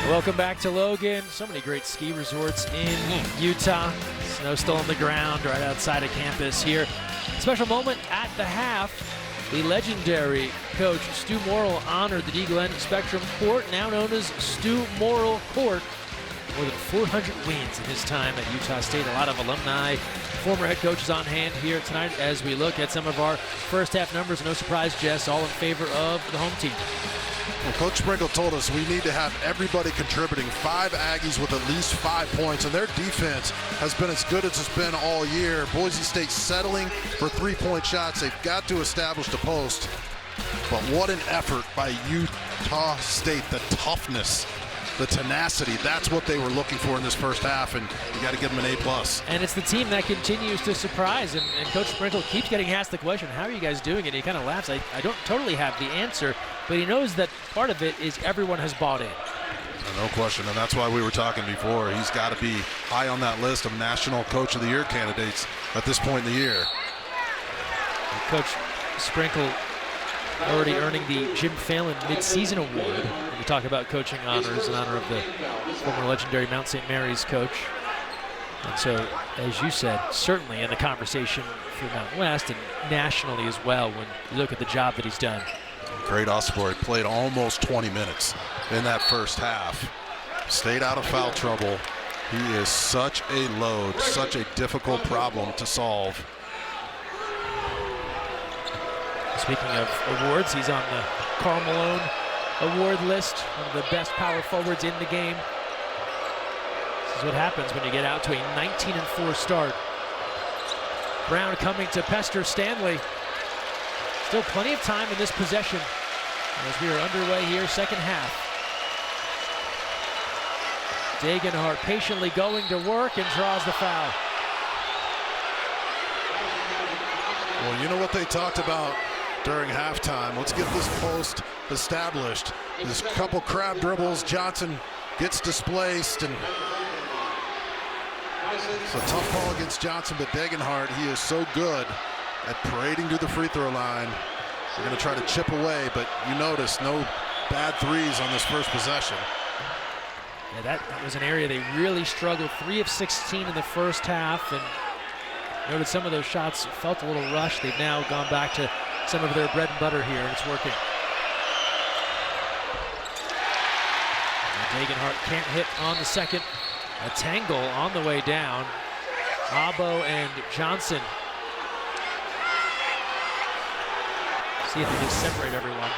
Speaker 1: Welcome back to Logan. So many great ski resorts in Utah. Snow still on the ground right outside of campus here. Special moment at the half. The legendary coach Stu Morrill honored the Dee Glen Spectrum Court, now known as Stu Morrill Court. More than 400 wins in his time at Utah State. A lot of alumni, former head coaches on hand here tonight as we look at some of our first half numbers. No surprise, Jess, all in favor of the home team.
Speaker 2: Well, Coach Sprinkle told us we need to have everybody contributing. 5 Aggies with at least 5 points, and their defense has been as good as it's been all year. Boise State settling for 3-point shots. They've got to establish the post. But what an effort by Utah State. The toughness, the tenacity, that's what they were looking for in this first half, and you got to give them an A+.
Speaker 1: And it's the team that continues to surprise, and Coach Sprinkle keeps getting asked the question, how are you guys doing it? And he kind of laughs. I don't totally have the answer, but he knows that part of it is everyone has bought in.
Speaker 2: No question, and that's why we were talking before. He's got to be high on that list of National Coach of the Year candidates at this point in the year.
Speaker 1: And Coach Sprinkle already earning the Jim Phelan Mid-Season Award. We talk about coaching honors in honor of the former legendary Mount St. Mary's coach. And so, as you said, certainly in the conversation for Mountain West and nationally as well when you look at the job that he's done.
Speaker 2: Great Osborne played almost 20 minutes in that first half. Stayed out of foul trouble. He is such a load, such a difficult problem to solve.
Speaker 1: Speaking of awards, he's on the Karl Malone award list, one of the best power forwards in the game. This is what happens when you get out to a 19-4 start. Brown coming to pester Stanley. Still plenty of time in this possession as we are underway here, second half. Degenhart patiently going to work and draws the foul.
Speaker 2: Well, you know what they talked about during halftime? Let's get this post established. There's a couple crab dribbles. Johnson gets displaced, and it's a tough ball against Johnson, but Degenhart, he is so good at parading to the free throw line They're going to try to chip away, but you notice no bad threes on this first possession.
Speaker 1: Yeah, that was an area they really struggled. 3 of 16 in the first half, and noted some of those shots felt a little rushed. They've now gone back to some of their bread and butter here, and it's working. And Degenhart can't hit on the second. A tangle on the way down. Abo and Johnson. See if they can separate everyone.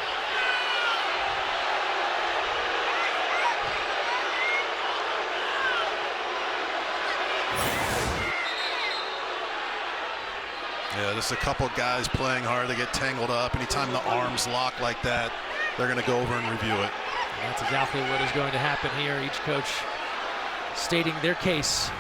Speaker 2: Yeah, just a couple of guys playing hard. They get tangled up. Anytime the arms lock like that, they're going to go over and review it.
Speaker 1: And that's exactly what is going to happen here. Each coach stating their case.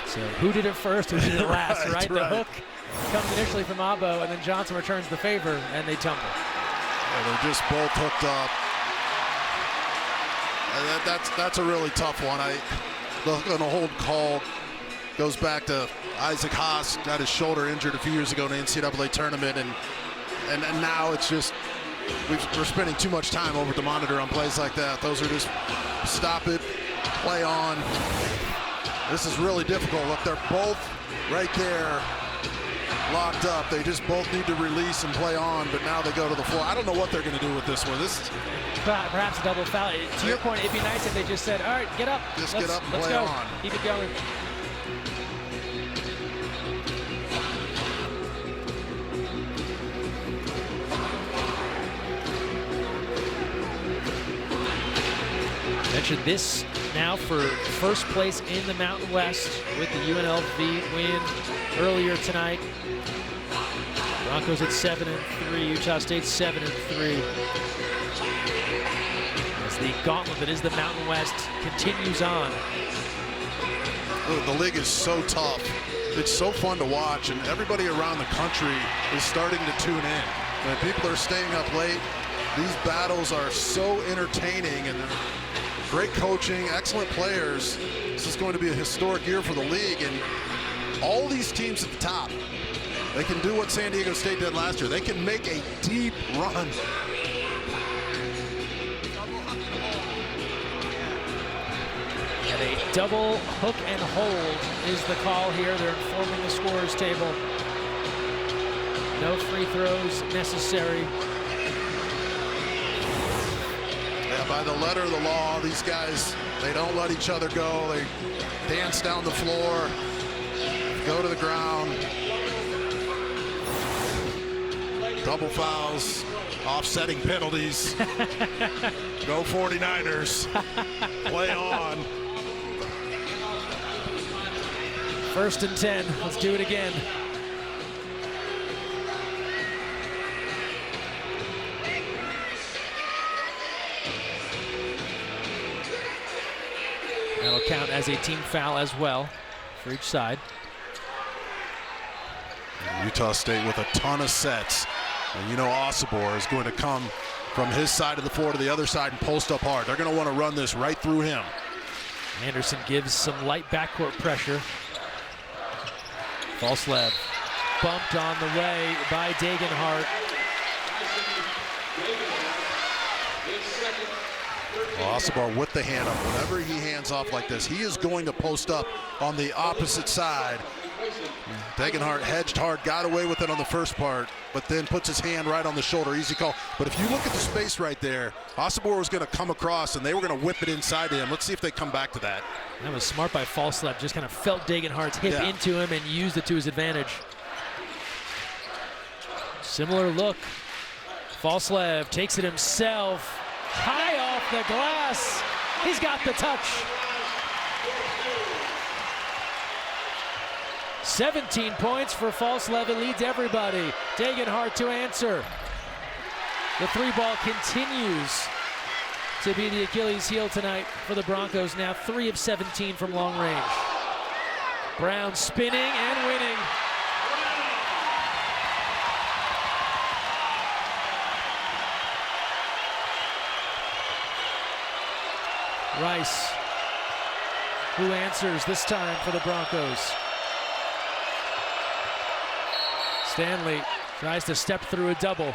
Speaker 1: So who did it first, who did it last, right? The hook comes initially from Abo, and then Johnson returns the favor, and they tumble.
Speaker 2: Yeah, they're just both hooked up. That's a really tough one. The hook and a hold call goes back to Isaac Haas, got his shoulder injured a few years ago in the NCAA tournament, and now it's just we're spending too much time over the monitor on plays like that. Those are just stop it, play on. This is really difficult. Look, they're both right there locked up. They just both need to release and play on, but now they go to the floor. I don't know what they're going to do with this one.
Speaker 1: Perhaps a double foul. To your point, it'd be nice if they just said, all right, get up.
Speaker 2: Get up and
Speaker 1: let's
Speaker 2: play
Speaker 1: go.
Speaker 2: on.
Speaker 1: Keep it going. Mentioned this now for first place in the Mountain West with the UNLV win earlier tonight. Broncos at 7-3, Utah State 7-3. As the gauntlet that is the Mountain West continues on.
Speaker 2: The league is so tough. It's so fun to watch, and everybody around the country is starting to tune in. When people are staying up late, these battles are so entertaining, and great coaching, excellent players. This is going to be a historic year for the league, and all these teams at the top, they can do what San Diego State did last year. They can make a deep run.
Speaker 1: And a double hook and hold is the call here. They're informing the scorers table. No free throws necessary.
Speaker 2: Yeah, by the letter of the law, these guys, they don't let each other go. They dance down the floor, go to the ground. Double fouls, offsetting penalties. Go 49ers. Play on.
Speaker 1: 1st and 10. Let's do it again. That'll count as a team foul as well for each side.
Speaker 2: Utah State with a ton of sets. And you know Osobor is going to come from his side of the floor to the other side and post up hard. They're going to want to run this right through him.
Speaker 1: Anderson gives some light backcourt pressure. Falslev bumped on the way by Degenhart.
Speaker 2: Osobor with the hand up. Whenever he hands off like this, he is going to post up on the opposite side. Degenhart hedged hard, got away with it on the first part, but then puts his hand right on the shoulder. Easy call. But if you look at the space right there, Osobor was going to come across, and they were going to whip it inside to him. Let's see if they come back to that.
Speaker 1: That was smart by Falslev. Just kind of felt Degenhart's hip into him and used it to his advantage. Similar look. Falslev takes it himself. High off the glass. He's got the touch. 17 points for Falslev. It leads everybody. Degenhart to answer. The three ball continues to be the Achilles heel tonight for the Broncos. Now 3 of 17 from long range. Brown spinning and winning. Rice, who answers this time for the Broncos. Stanley tries to step through a double.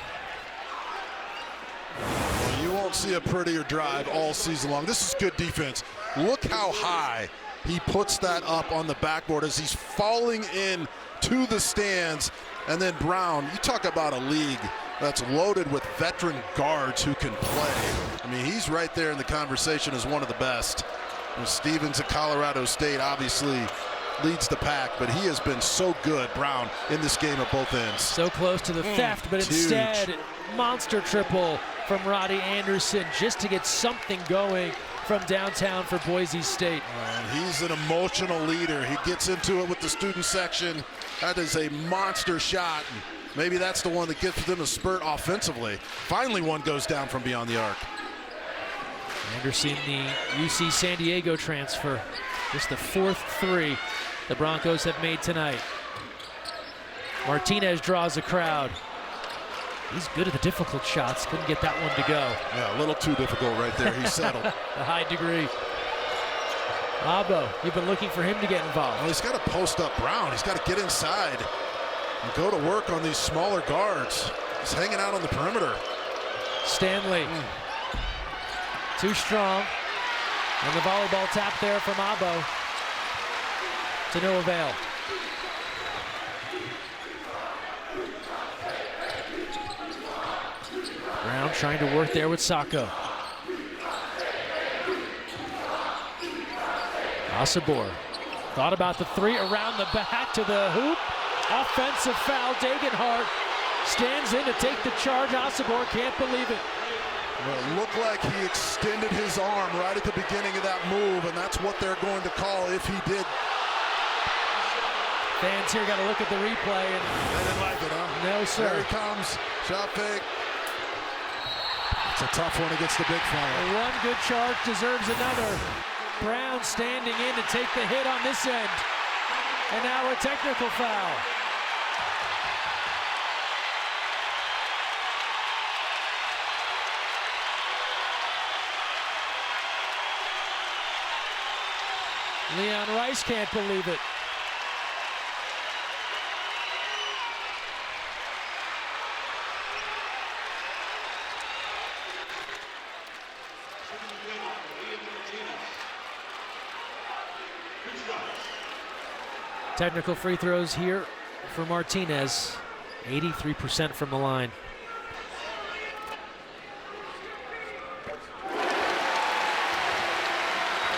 Speaker 2: Well, you won't see a prettier drive all season long. This is good defense. Look how high he puts that up on the backboard as he's falling in to the stands. And then Brown, you talk about a league that's loaded with veteran guards who can play. I mean, he's right there in the conversation as one of the best. And Stevens at Colorado State obviously leads the pack, but he has been so good, Brown, in this game at both ends.
Speaker 1: So close to the theft, but instead, monster triple from Roddy Anderson just to get something going from downtown for Boise State.
Speaker 2: He's an emotional leader. He gets into it with the student section. That is a monster shot. Maybe that's the one that gives them a spurt offensively. Finally, one goes down from beyond the arc.
Speaker 1: Anderson, the UC San Diego transfer. Just the fourth three the Broncos have made tonight. Martinez draws a crowd. He's good at the difficult shots. Couldn't get that one to go.
Speaker 2: Yeah, a little too difficult right there. He settled.
Speaker 1: A high degree. Abo, you've been looking for him to get involved.
Speaker 2: Well, he's got to post up Brown. He's got to get inside and go to work on these smaller guards. He's hanging out on the perimeter.
Speaker 1: Stanley. Too strong. And the volleyball tap there from Abo. To no avail. Brown trying to work there with Sacco. Asabor thought about the three around the back to the hoop. Offensive foul. Degenhart stands in to take the charge. Asabor can't believe it.
Speaker 2: Well, it looked like he extended his arm right at the beginning of that move, and that's what they're going to call if he did.
Speaker 1: Fans here got to look at the replay. And
Speaker 2: they didn't like it, huh?
Speaker 1: No, sir.
Speaker 2: There he comes. Shot fake. It's a tough one against the big fella.
Speaker 1: One good charge deserves another. Brown standing in to take the hit on this end. And now a technical foul. Leon Rice can't believe it. Technical free throws here for Martinez. 83% from the line.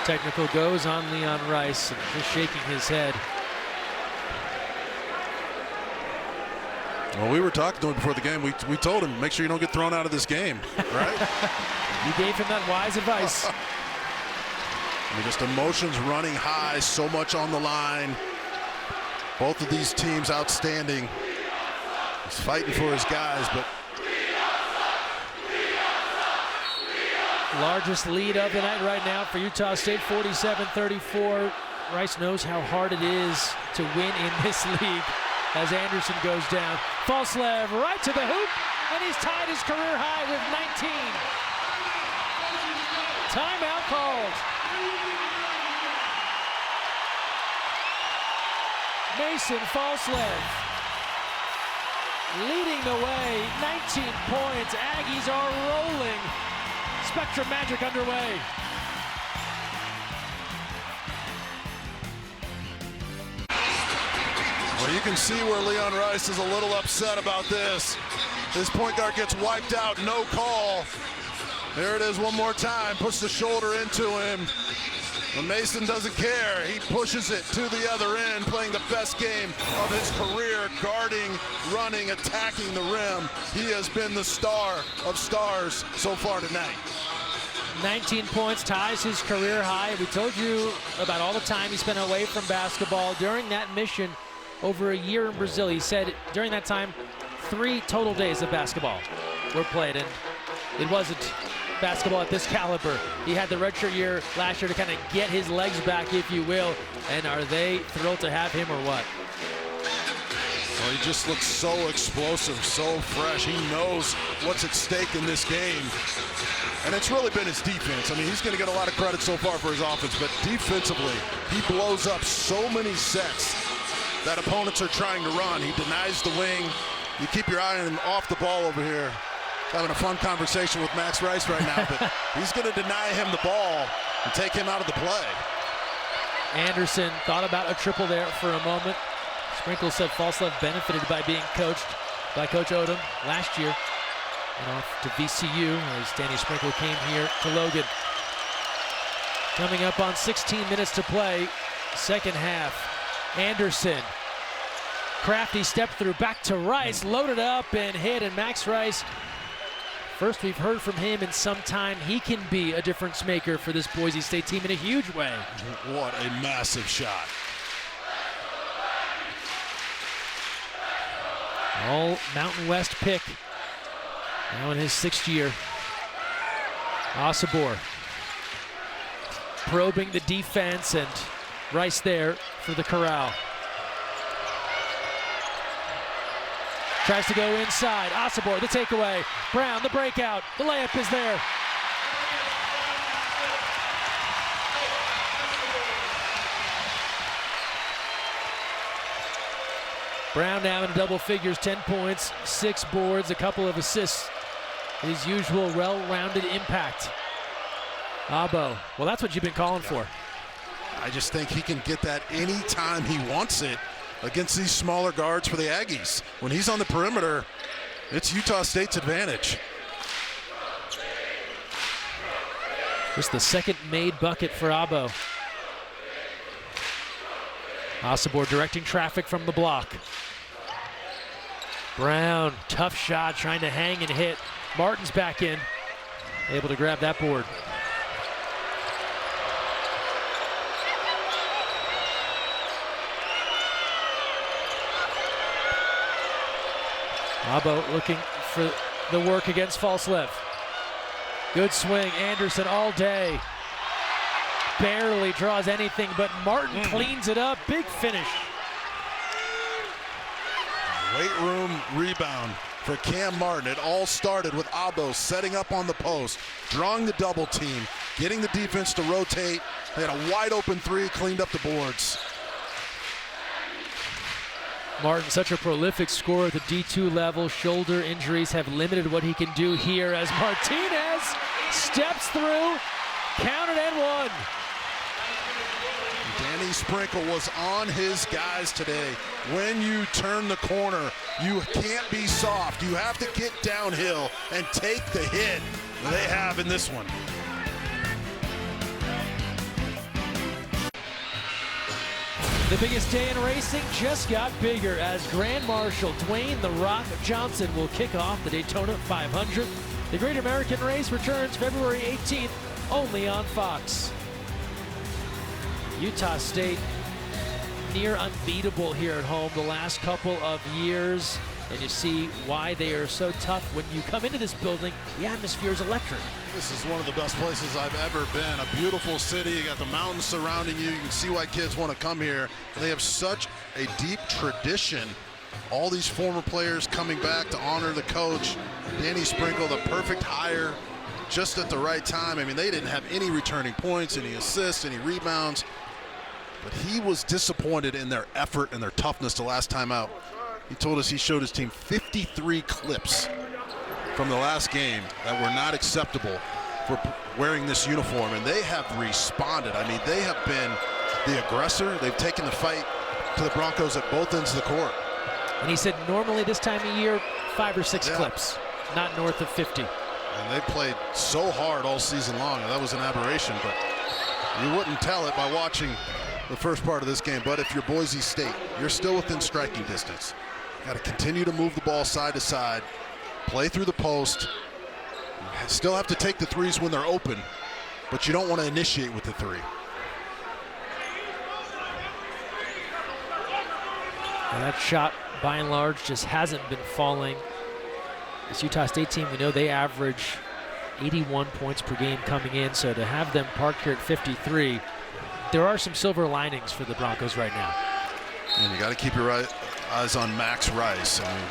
Speaker 1: Technical goes on Leon Rice, and just shaking his head.
Speaker 2: Well, we were talking to him before the game. We told him, make sure you don't get thrown out of this game, right?
Speaker 1: You gave him that wise advice.
Speaker 2: I mean, just emotions running high, so much on the line. Both of these teams outstanding. He's fighting for his guys, but
Speaker 1: largest lead of the night right now for Utah State, 47-34. Rice knows how hard it is to win in this league as Anderson goes down. Falslev right to the hoop, and he's tied his career high with 19. Timeout called. Mason Falslev leading the way, 19 points. Aggies are rolling. Spectrum Magic underway.
Speaker 2: well, you can see where Leon Rice is a little upset about this. His point guard gets wiped out, no call. There it is one more time, puts the shoulder into him. But Mason doesn't care. He pushes it to the other end, playing the best game of his career, guarding, running, attacking the rim. He has been the star of stars so far tonight.
Speaker 1: 19 points, ties his career high. We told you about all the time he spent away from basketball. During that mission over a year in Brazil, he said during that time, 3 total days of basketball were played, and it wasn't basketball at this caliber. He had the redshirt year last year to kind of get his legs back, if you will. And are they thrilled to have him or what?
Speaker 2: Well, he just looks so explosive, so fresh. He knows what's at stake in this game. And it's really been his defense. I mean, he's going to get a lot of credit so far for his offense, but defensively, he blows up so many sets that opponents are trying to run. He denies the wing. You keep your eye on off the ball over here. Having a fun conversation with Max Rice right now, but he's going to deny him the ball and take him out of the play. Anderson
Speaker 1: thought about a triple there for a moment. Sprinkle said Falslev benefited by being coached by Coach Odom last year. And off to VCU as Danny Sprinkle came here to Logan. Coming up on 16 minutes to play, second half. Anderson, crafty step through back to Rice, loaded up and hit, and Max Rice, first we've heard from him in some time. He can be a difference maker for this Boise State team in a huge way.
Speaker 2: What a massive shot.
Speaker 1: All Mountain West pick, now in his 6th year. Osobor probing the defense, and Rice there for the corral. Tries to go inside. Osobor, the takeaway. Brown, the breakout. The layup is there. Brown now in double figures, 10 points, 6 boards, a couple of assists. His usual well-rounded impact. Abo, well, that's what you've been calling for.
Speaker 2: I just think he can get that anytime he wants it against these smaller guards for the Aggies. When he's on the perimeter, it's Utah State's advantage.
Speaker 1: Just the second made bucket for Abo. Osobor directing traffic from the block. Brown, tough shot, trying to hang and hit. Martin's back in, able to grab that board. Abo looking for the work against Falslev. Good swing, Anderson all day. Barely draws anything, but Martin cleans it up. Big finish.
Speaker 2: Weight room rebound for Cam Martin. It all started with Abo setting up on the post, drawing the double team, getting the defense to rotate. They had a wide open three, cleaned up the boards.
Speaker 1: Martin, such a prolific scorer at the D2 level. Shoulder injuries have limited what he can do here as Martinez steps through, counted and one.
Speaker 2: Danny Sprinkle was on his guys today. When you turn the corner, you can't be soft. You have to get downhill and take the hit they have in this one.
Speaker 1: The biggest day in racing just got bigger as Grand Marshal Dwayne "The Rock" Johnson will kick off the Daytona 500. The Great American Race returns February 18th, only on Fox. Utah State near unbeatable here at home the last couple of years, and you see why they are so tough. When you come into this building, the atmosphere is electric.
Speaker 2: This is one of the best places I've ever been. A beautiful city. You got the mountains surrounding you. You can see why kids want to come here. They have such a deep tradition. All these former players coming back to honor the coach. Danny Sprinkle, the perfect hire, just at the right time. I mean, they didn't have any returning points, any assists, any rebounds. But he was disappointed in their effort and their toughness the last time out. He told us he showed his team 53 clips from the last game that were not acceptable for wearing this uniform, and they have responded. I mean, they have been the aggressor. They've taken the fight to the Broncos at both ends of the court.
Speaker 1: And he said normally this time of year, 5 or 6 clips, not north of 50.
Speaker 2: And they played so hard all season long, and that was an aberration, but you wouldn't tell it by watching the first part of this game. But if you're Boise State, you're still within striking distance. Got to continue to move the ball side to side, play through the post, still have to take the threes when they're open, but you don't want to initiate with the three.
Speaker 1: And that shot, by and large, just hasn't been falling. This Utah State team, we know they average 81 points per game coming in, so to have them parked here at 53, there are some silver linings for the Broncos right now.
Speaker 2: And you got to keep your eyes on Max Rice. I mean,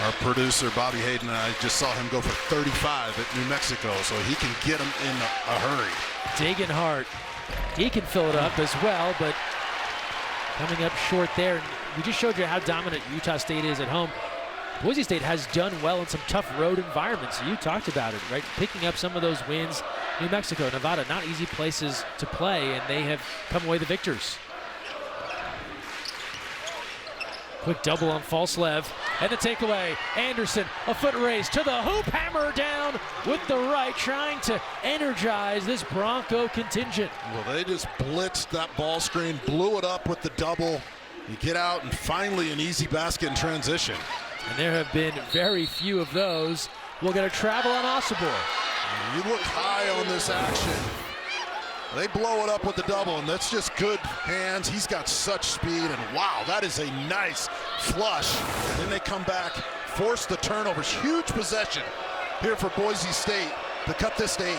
Speaker 2: our producer, Bobby Hayden, and I just saw him go for 35 at New Mexico, so he can get him in a hurry.
Speaker 1: Degenhart, he can fill it up as well, but coming up short there. We just showed you how dominant Utah State is at home. Boise State has done well in some tough road environments. You talked about it, right? Picking up some of those wins. New Mexico, Nevada, not easy places to play, and they have come away the victors. Quick double on Falslev, and the takeaway. Anderson, a foot race to the hoop, hammer down with the right, trying to energize this Bronco contingent.
Speaker 2: Well, they just blitzed that ball screen, blew it up with the double. You get out, and finally an easy basket in transition.
Speaker 1: And there have been very few of those. We'll get a travel on Osobor.
Speaker 2: You look high on this action. They blow it up with the double, and that's just good hands. He's got such speed, and wow, that is a nice flush. And then they come back, force the turnovers. Huge possession here for Boise State to cut this to 8.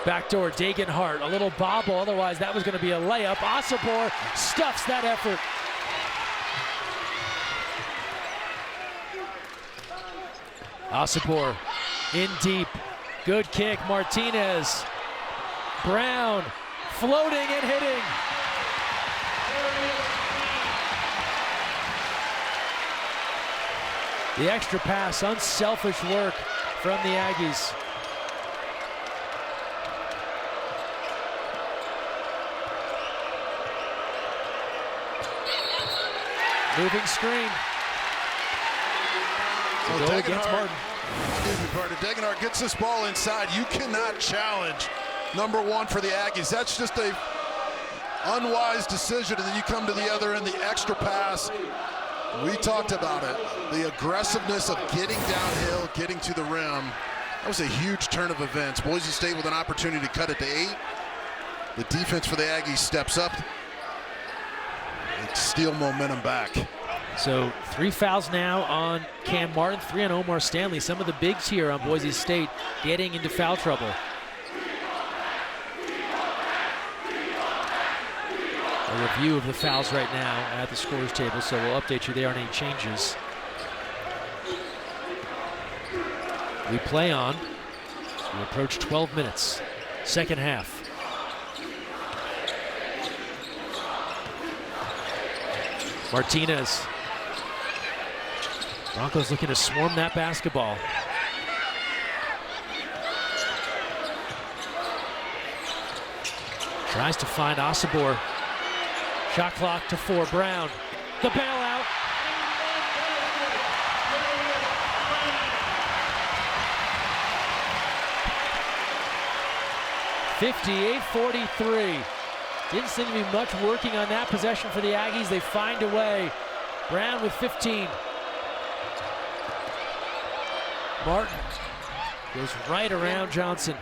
Speaker 1: Backdoor, Degenhart, a little bobble, otherwise that was going to be a layup. Osobor stuffs that effort. Osobor in deep, good kick, Martinez. Brown floating and hitting. The extra pass, unselfish work from the Aggies. Moving screen.
Speaker 2: So
Speaker 1: Go against Martin.
Speaker 2: Degenhart gets this ball inside. You cannot challenge number 1 for the Aggies. That's just a unwise decision, and then you come to the other end, the extra pass. We talked about it. The aggressiveness of getting downhill, getting to the rim. That was a huge turn of events. Boise State with an opportunity to cut it to 8. The defense for the Aggies steps up. They steal momentum back.
Speaker 1: So 3 fouls now on Cam Martin, 3 on Omar Stanley. Some of the bigs here on Boise State getting into foul trouble. A review of the fouls right now at the scorers table, so we'll update you there on any changes. We play on. We approach 12 minutes, second half. Martinez. Broncos looking to swarm that basketball. Tries to find Osobor. Shot clock to 4. Brown. The bailout. (58-43). Didn't seem to be much working on that possession for the Aggies. They find a way. Brown with 15. Martin goes right around Johnson.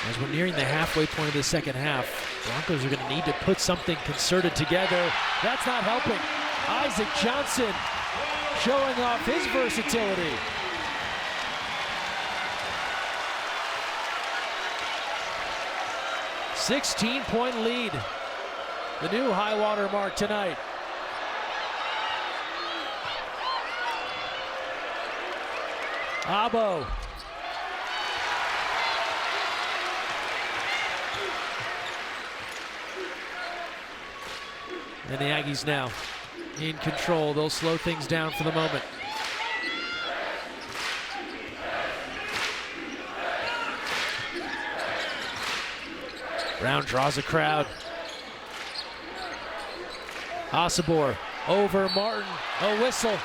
Speaker 1: As we're nearing the halfway point of the second half, Broncos are going to need to put something concerted together. That's not helping. Isaac Johnson showing off his versatility. $16-point lead. The new high water mark tonight. Abo. And the Aggies now in control. They'll slow things down for the moment. Brown draws a crowd. Osobor over Martin. A whistle.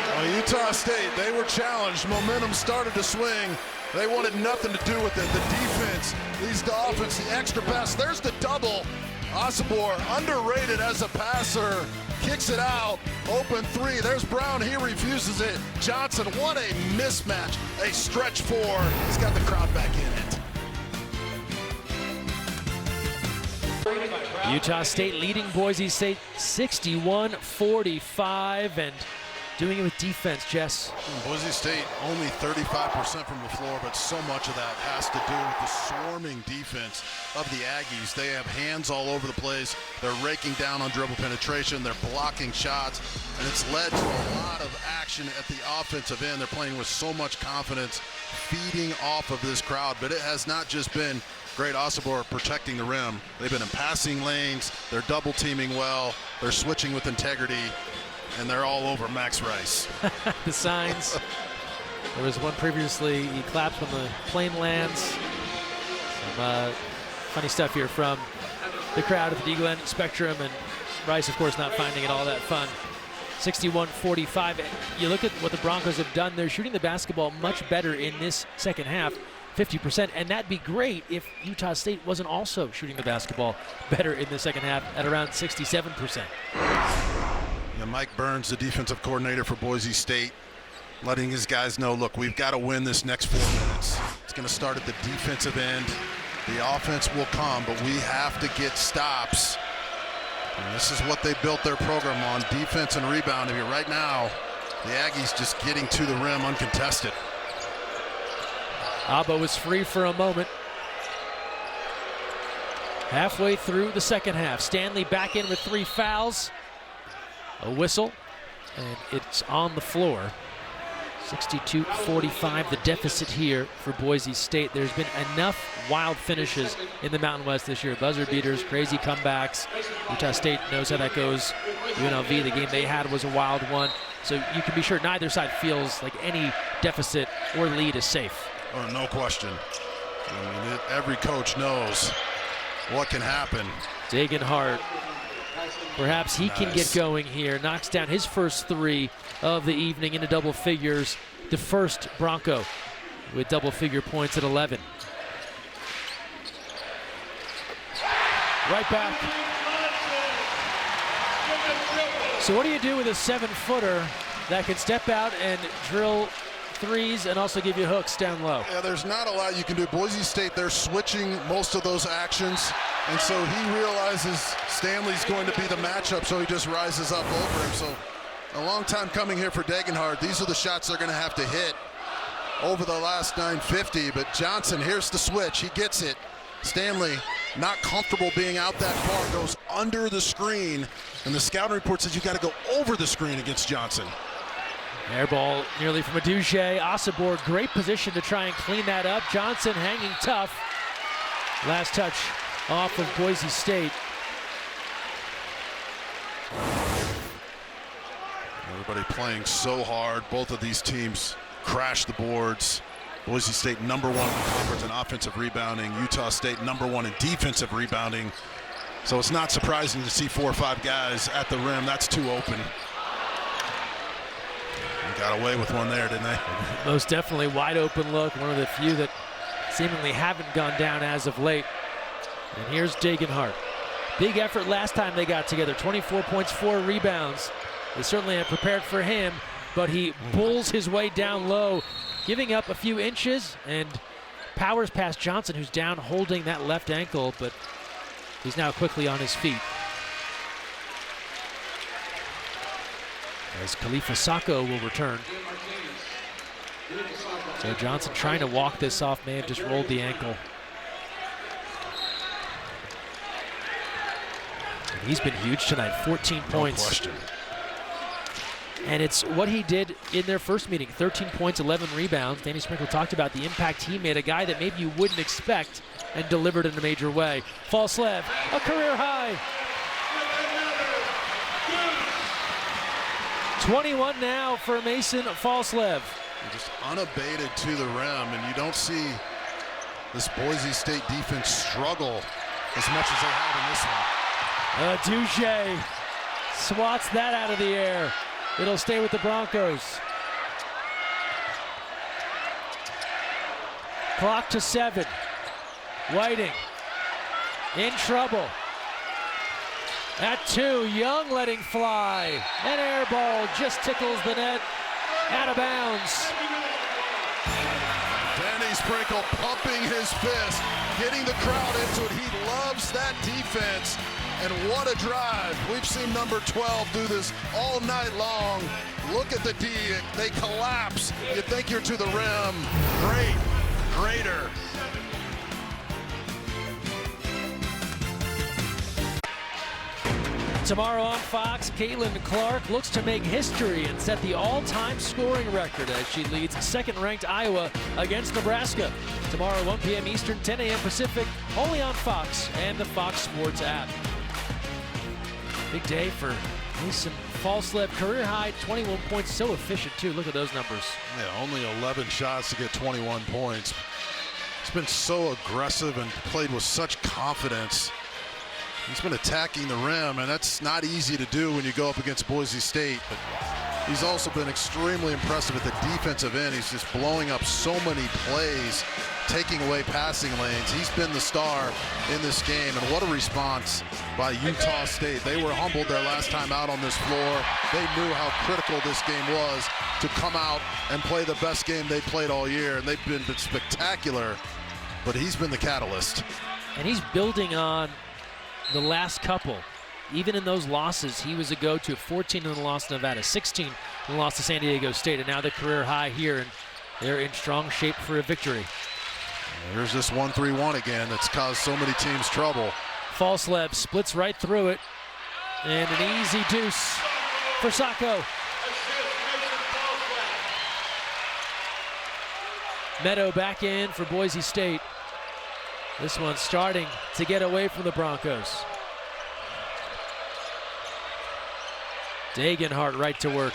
Speaker 2: Well, Utah State, they were challenged. Momentum started to swing. They wanted nothing to do with it. The defense leads to offense, the extra pass. There's the double. Osobor, underrated as a passer, kicks it out. Open 3. There's Brown. He refuses it. Johnson, what a mismatch. A stretch 4. He's got the crowd back in it.
Speaker 1: Utah State leading Boise State 61-45, and doing it with defense, Jess.
Speaker 2: Boise State only 35% from the floor, but so much of that has to do with the swarming defense of the Aggies. They have hands all over the place. They're raking down on dribble penetration. They're blocking shots, and it's led to a lot of action at the offensive end. They're playing with so much confidence, feeding off of this crowd, but it has not just been Great Osobor protecting the rim. They've been in passing lanes. They're double teaming well. They're switching with integrity. And they're all over Max Rice.
Speaker 1: The signs. There was one previously, he claps when the plane lands. Some funny stuff here from the crowd at the Deagle Spectrum, and Rice, of course, not finding it all that fun. 61-45. You look at what the Broncos have done. They're shooting the basketball much better in this second half, 50%, and that'd be great if Utah State wasn't also shooting the basketball better in the second half at around 67%.
Speaker 2: Mike Burns, the defensive coordinator for Boise State, letting his guys know, look, we've got to win this next 4 minutes. It's going to start at the defensive end. The offense will come, but we have to get stops. And this is what they built their program on, defense and rebounding. Right now, the Aggies just getting to the rim uncontested.
Speaker 1: Abo was free for a moment. Halfway through the second half, Stanley back in with 3 fouls. A whistle, and it's on the floor. 62-45, the deficit here for Boise State. There's been enough wild finishes in the Mountain West this year. Buzzer beaters, crazy comebacks. Utah State knows how that goes. UNLV, the game they had was a wild one. So you can be sure neither side feels like any deficit or lead is safe.
Speaker 2: Oh, no question. I mean, every coach knows what can happen.
Speaker 1: Dagan Hart. Perhaps he can get going here. Knocks down his first 3 of the evening into double figures. The first Bronco with double figure points at 11. Right back. So what do you do with a 7-footer that can step out and drill threes and also give you hooks down low?
Speaker 2: Yeah, there's not a lot you can do. Boise State, they're switching most of those actions. And so he realizes Stanley's going to be the matchup, so he just rises up over him. So a long time coming here for Degenhardt. These are the shots they're going to have to hit over the last 950. But Johnson, here's the switch. He gets it. Stanley, not comfortable being out that far, goes under the screen. And the scouting report says you got to go over the screen against Johnson.
Speaker 1: Air ball nearly from Adouche. Osobor, great position to try and clean that up. Johnson hanging tough. Last touch off of Boise State.
Speaker 2: Everybody playing so hard. Both of these teams crash the boards. Boise State #1 in the conference in offensive rebounding. Utah State #1 in defensive rebounding. So it's not surprising to see 4 or 5 guys at the rim. That's too open. They got away with one there, didn't they?
Speaker 1: Most definitely wide open look. One of the few that seemingly haven't gone down as of late. And here's Degenhardt. Big effort last time they got together. 24 points, 4 rebounds. They certainly have prepared for him, but he pulls his way down low, giving up a few inches and powers past Johnson, who's down holding that left ankle, but he's now quickly on his feet. As Khalifa Sacco will return. So Johnson trying to walk this off, may have just rolled the ankle. And he's been huge tonight, 14 points.
Speaker 2: No question.
Speaker 1: And it's what he did in their first meeting, 13 points, 11 rebounds. Danny Sprinkle talked about the impact he made, a guy that maybe you wouldn't expect, and delivered in a major way. Falslev, a career high. 21 now for Mason Falslev.
Speaker 2: Just unabated to the rim, and you don't see this Boise State defense struggle as much as they have in this one.
Speaker 1: Adouche swats that out of the air. It'll stay with the Broncos. Clock to 7. Whiting in trouble. At 2, Young letting fly. An air ball just tickles the net. Out of bounds.
Speaker 2: Danny's Sprinkle pumping his fist, getting the crowd into it. He loves that defense. And what a drive. We've seen number 12 do this all night long. Look at the D. They collapse. You think you're to the rim. Greater.
Speaker 1: Tomorrow on Fox, Caitlin Clark looks to make history and set the all-time scoring record as she leads second-ranked Iowa against Nebraska. Tomorrow, 1 p.m. Eastern, 10 a.m. Pacific, only on Fox and the Fox Sports app. Big day for Mason Falsleb, career high 21 points, so efficient too. Look at those numbers.
Speaker 2: Yeah, only 11 shots to get 21 points. He's been so aggressive and played with such confidence. He's been attacking the rim, and that's not easy to do when you go up against Boise State. But he's also been extremely impressive at the defensive end. He's just blowing up so many plays, taking away passing lanes. He's been the star in this game, and what a response by Utah State. They were humbled their last time out on this floor. They knew how critical this game was to come out and play the best game they played all year, and they've been spectacular, but he's been the catalyst.
Speaker 1: And he's building on the last couple. Even in those losses, he was a go-to. 14 in the loss to Nevada, 16 in the loss to San Diego State, and now the career high here, and they're in strong shape for a victory.
Speaker 2: Here's this 1-3-1 again that's caused so many teams trouble.
Speaker 1: Falsleb splits right through it, and an easy deuce for Sacco. Meadow back in for Boise State. This one's starting to get away from the Broncos. Degenhart right to work.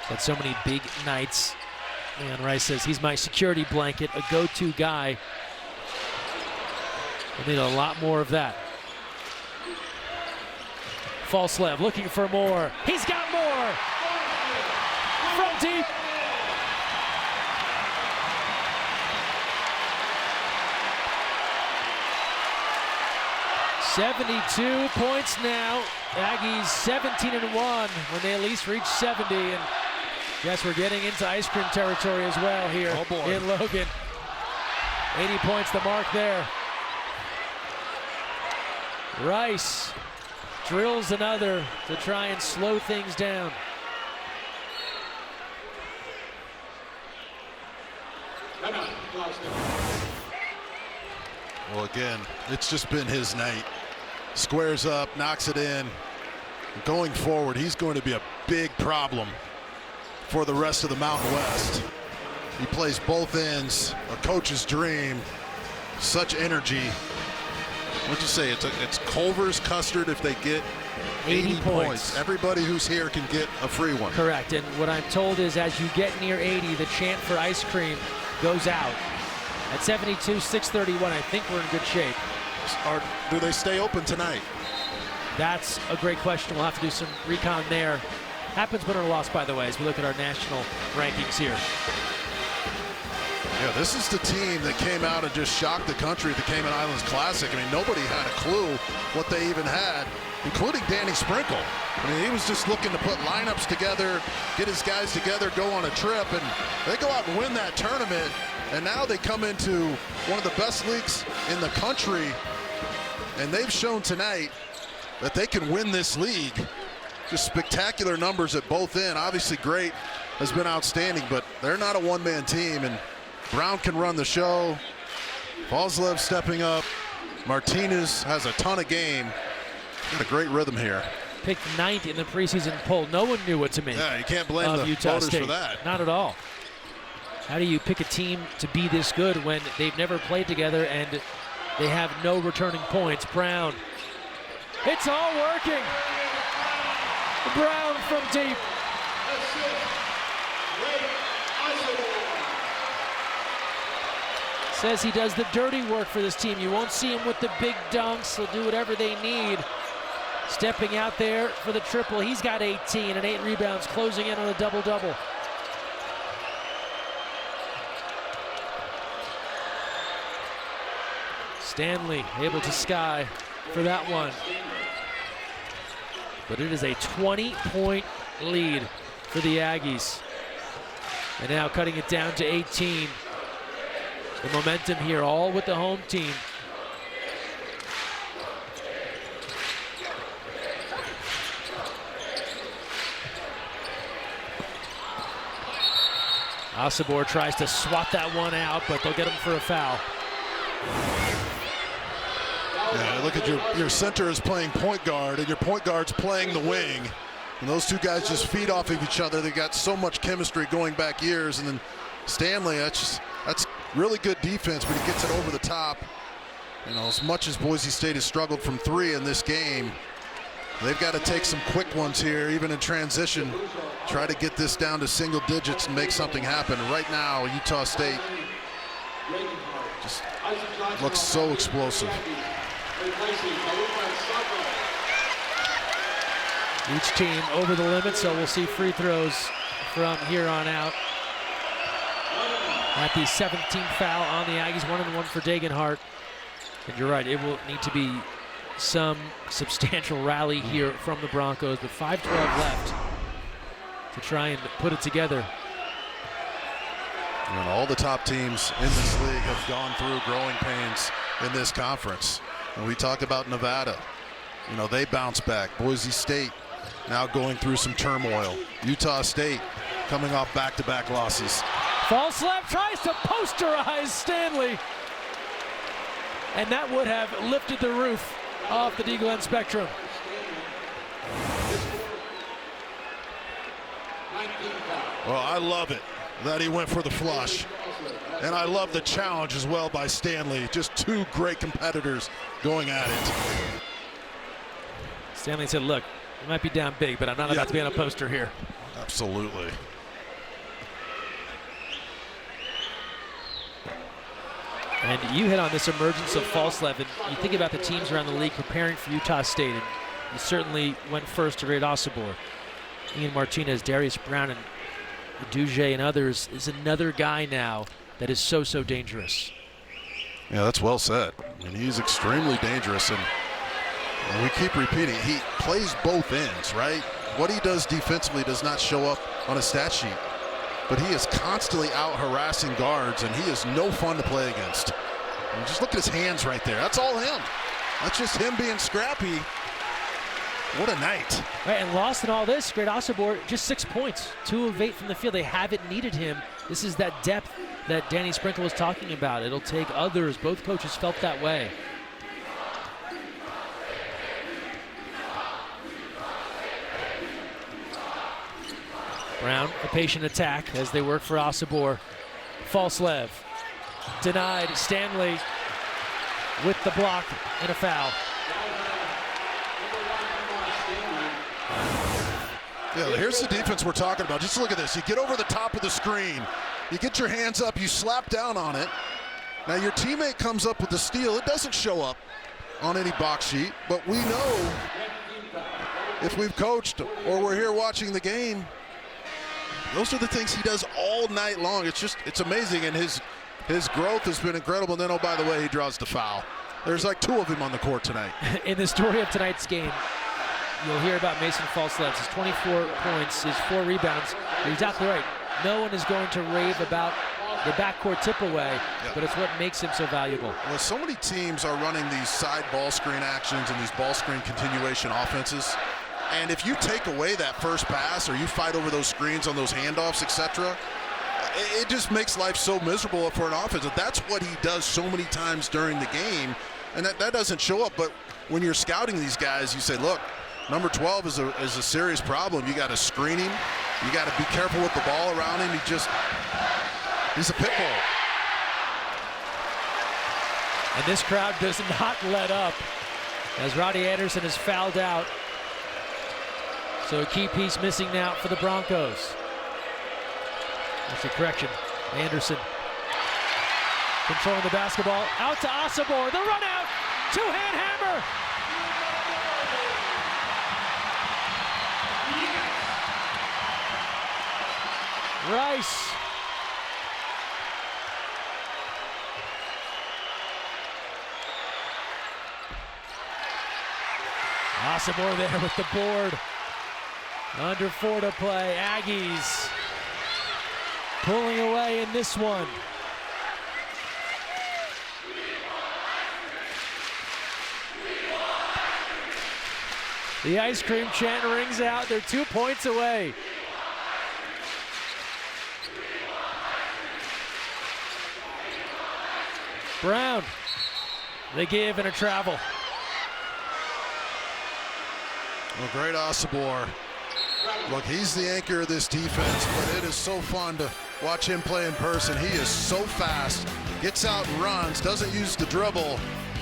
Speaker 1: Had so many big nights. Man, Rice says he's my security blanket, a go-to guy. We'll need a lot more of that. Falsleb looking for more. He's got more! From deep. '72 points now. Aggies 17-1 when they at least reach 70. And yes, we're getting into ice cream territory as well here in Logan. 80 points the mark there. Rice drills another to try and slow things down.
Speaker 2: Well, again, it's just been his night. Squares up, knocks it in. Going forward, he's going to be a big problem for the rest of the Mountain West. He plays both ends, a coach's dream, such energy. What'd you say? It's Culver's custard if they get 80 points. Everybody who's here can get a free one.
Speaker 1: Correct, and what I'm told is as you get near 80, the chant for ice cream goes out. At 72, 631, I think we're in good shape.
Speaker 2: Or do they stay open tonight?
Speaker 1: That's a great question. We'll have to do some recon there. Happens win or loss, by the way, as we look at our national rankings here.
Speaker 2: Yeah, this is the team that came out and just shocked the country at the Cayman Islands Classic. I mean, nobody had a clue what they even had, including Danny Sprinkle. I mean, he was just looking to put lineups together, get his guys together, go on a trip, and they go out and win that tournament. And now they come into one of the best leagues in the country, and they've shown tonight that they can win this league. Just spectacular numbers at both ends. Obviously, Great has been outstanding, but they're not a one-man team, and Brown can run the show. Falsleb stepping up. Martinez has a ton of game. Got a great rhythm here.
Speaker 1: Picked 9th in the preseason poll. No one knew what to make.
Speaker 2: Yeah, you can't blame the
Speaker 1: Utah
Speaker 2: voters
Speaker 1: State
Speaker 2: for that.
Speaker 1: Not at all. How do you pick a team to be this good when they've never played together and they have no returning points? Brown. It's all working. Brown from deep. Says he does the dirty work for this team. You won't see him with the big dunks. He'll do whatever they need. Stepping out there for the triple. He's got 18 and 8 rebounds, closing in on a double-double. Stanley able to sky for that one. But it is a 20-point lead for the Aggies. And now cutting it down to 18. The momentum here, all with the home team. Osobor tries to swat that one out, but they'll get him for a foul.
Speaker 2: Yeah, look at your center is playing point guard, and your point guard's playing the wing. And those two guys just feed off of each other. They got so much chemistry going back years. And then Stanley, that's really good defense, but he gets it over the top. You know, as much as Boise State has struggled from three in this game, they've got to take some quick ones here, even in transition. Try to get this down to single digits and make something happen. Right now, Utah State just looks so explosive.
Speaker 1: Each team over the limit, so we'll see free throws from here on out. At the 17th foul on the Aggies, 1-1 for Degenhart. And you're right, it will need to be some substantial rally here from the Broncos, but 5:12 left to try and put it together.
Speaker 2: And all the top teams in this league have gone through growing pains in this conference. And we talk about Nevada. You know, they bounce back. Boise State now going through some turmoil. Utah State coming off back-to-back losses.
Speaker 1: False left, tries to posterize Stanley. And that would have lifted the roof off the D-Glen Spectrum.
Speaker 2: Well, I love it that he went for the flush. And I love the challenge as well by Stanley. Just two great competitors going at it.
Speaker 1: Stanley said, look, we might be down big, but I'm not about to be on a poster here.
Speaker 2: Absolutely.
Speaker 1: And you hit on this emergence of false left, and you think about the teams around the league preparing for Utah State, and you certainly went first to Great Osobor. Ian Martinez, Darius Brown, and Duge and others is another guy now that is so dangerous.
Speaker 2: Yeah, that's well said. I mean, he's extremely dangerous, and we keep repeating, he plays both ends, right? What he does defensively does not show up on a stat sheet, but he is constantly out harassing guards, and he is no fun to play against. And just look at his hands right there. That's all him. That's just him being scrappy. What a night.
Speaker 1: Right, and lost in all this, Great Osobor, just 6 points, 2 of 8 from the field. They haven't needed him. This is that depth that Danny Sprinkle was talking about. It'll take others. Both coaches felt that way. Brown, a patient attack as they work for Osobor. False lev. Denied. Stanley with the block and a foul.
Speaker 2: Yeah, here's the defense we're talking about. Just look at this. You get over the top of the screen. You get your hands up. You slap down on it. Now your teammate comes up with the steal. It doesn't show up on any box sheet, but we know if we've coached or we're here watching the game, those are the things he does all night long. It's amazing, and his growth has been incredible. And then, oh, by the way, he draws the foul. There's like 2 of him on the court tonight.
Speaker 1: In the story of tonight's game, you'll hear about Mason Falslevs. His 24 points, his 4 rebounds. You're exactly right. No one is going to rave about the backcourt tip away, but it's what makes him so valuable.
Speaker 2: Well, so many teams are running these side ball screen actions and these ball screen continuation offenses. And if you take away that first pass or you fight over those screens on those handoffs, etc., it just makes life so miserable for an offense. That's what he does so many times during the game, and that doesn't show up. But when you're scouting these guys, you say, look, number 12 is a serious problem. You got to screen him. You got to be careful with the ball around him. He's a pit bull.
Speaker 1: And this crowd does not let up as Rodney Anderson is fouled out. So a key piece missing now for the Broncos. That's a correction. Anderson controlling the basketball. Out to Osobor. The run out. Two-hand hammer. Rice. Osobor there with the board. Under 4 to play. Aggies pulling away in this one. The ice cream chant rings out. They're 2 points away. Brown, they give and a travel.
Speaker 2: Well, great Osobor. Look, he's the anchor of this defense, but it is so fun to watch him play in person. He is so fast, gets out and runs, doesn't use the dribble,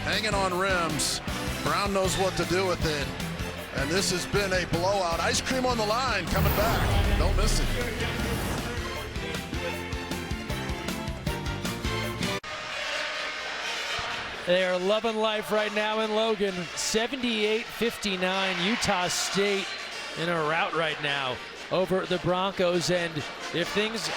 Speaker 2: hanging on rims. Brown knows what to do with it. And this has been a blowout. Ice cream on the line coming back. Don't miss it.
Speaker 1: They are loving life right now in Logan. 78-59, Utah State in a rout right now over the Broncos. And if things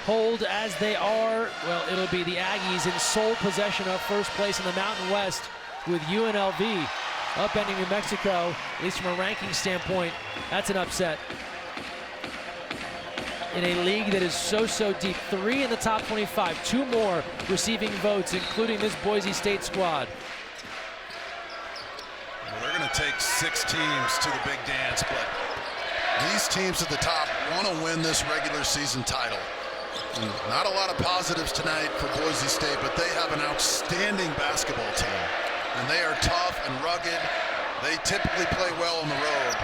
Speaker 1: hold as they are, well, it'll be the Aggies in sole possession of first place in the Mountain West with UNLV upending New Mexico, at least from a ranking standpoint. That's an upset. In a league that is so deep. 3 in the top 25, 2 more receiving votes, including this Boise State squad.
Speaker 2: Well, they're going to take 6 teams to the big dance, but these teams at the top want to win this regular season title. And not a lot of positives tonight for Boise State, but they have an outstanding basketball team. And they are tough and rugged. They typically play well on the road.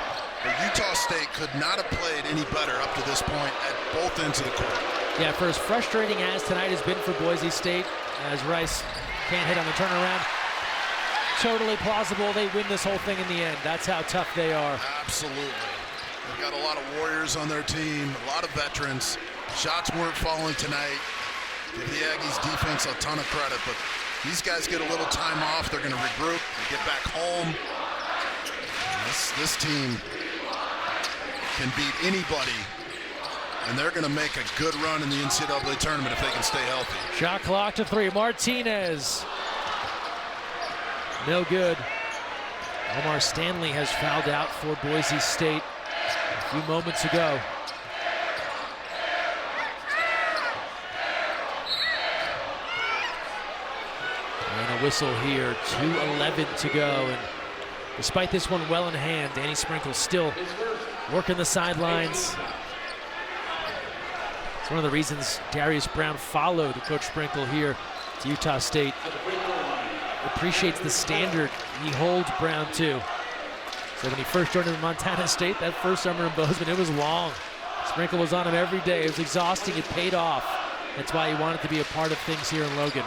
Speaker 2: But Utah State could not have played any better up to this point at both ends of the court.
Speaker 1: Yeah, for as frustrating as tonight has been for Boise State, as Rice can't hit on the turnaround, totally plausible they win this whole thing in the end. That's how tough they are.
Speaker 2: Absolutely. They've got a lot of warriors on their team, a lot of veterans. Shots weren't falling tonight. Give the Aggies defense a ton of credit, but these guys get a little time off. They're going to regroup, they get back home. This team can beat anybody, and they're going to make a good run in the NCAA tournament if they can stay healthy.
Speaker 1: Shot clock to 3. Martinez. No good. Omar Stanley has fouled out for Boise State a few moments ago. And a whistle here. 2:11 to go. And despite this one well in hand, Danny Sprinkle still working the sidelines. It's one of the reasons Darius Brown followed Coach Sprinkle here to Utah State. Appreciates the standard he holds Brown to. So when he first joined him in Montana State, that first summer in Bozeman, it was long. Sprinkle was on him every day. It was exhausting. It paid off. That's why he wanted to be a part of things here in Logan.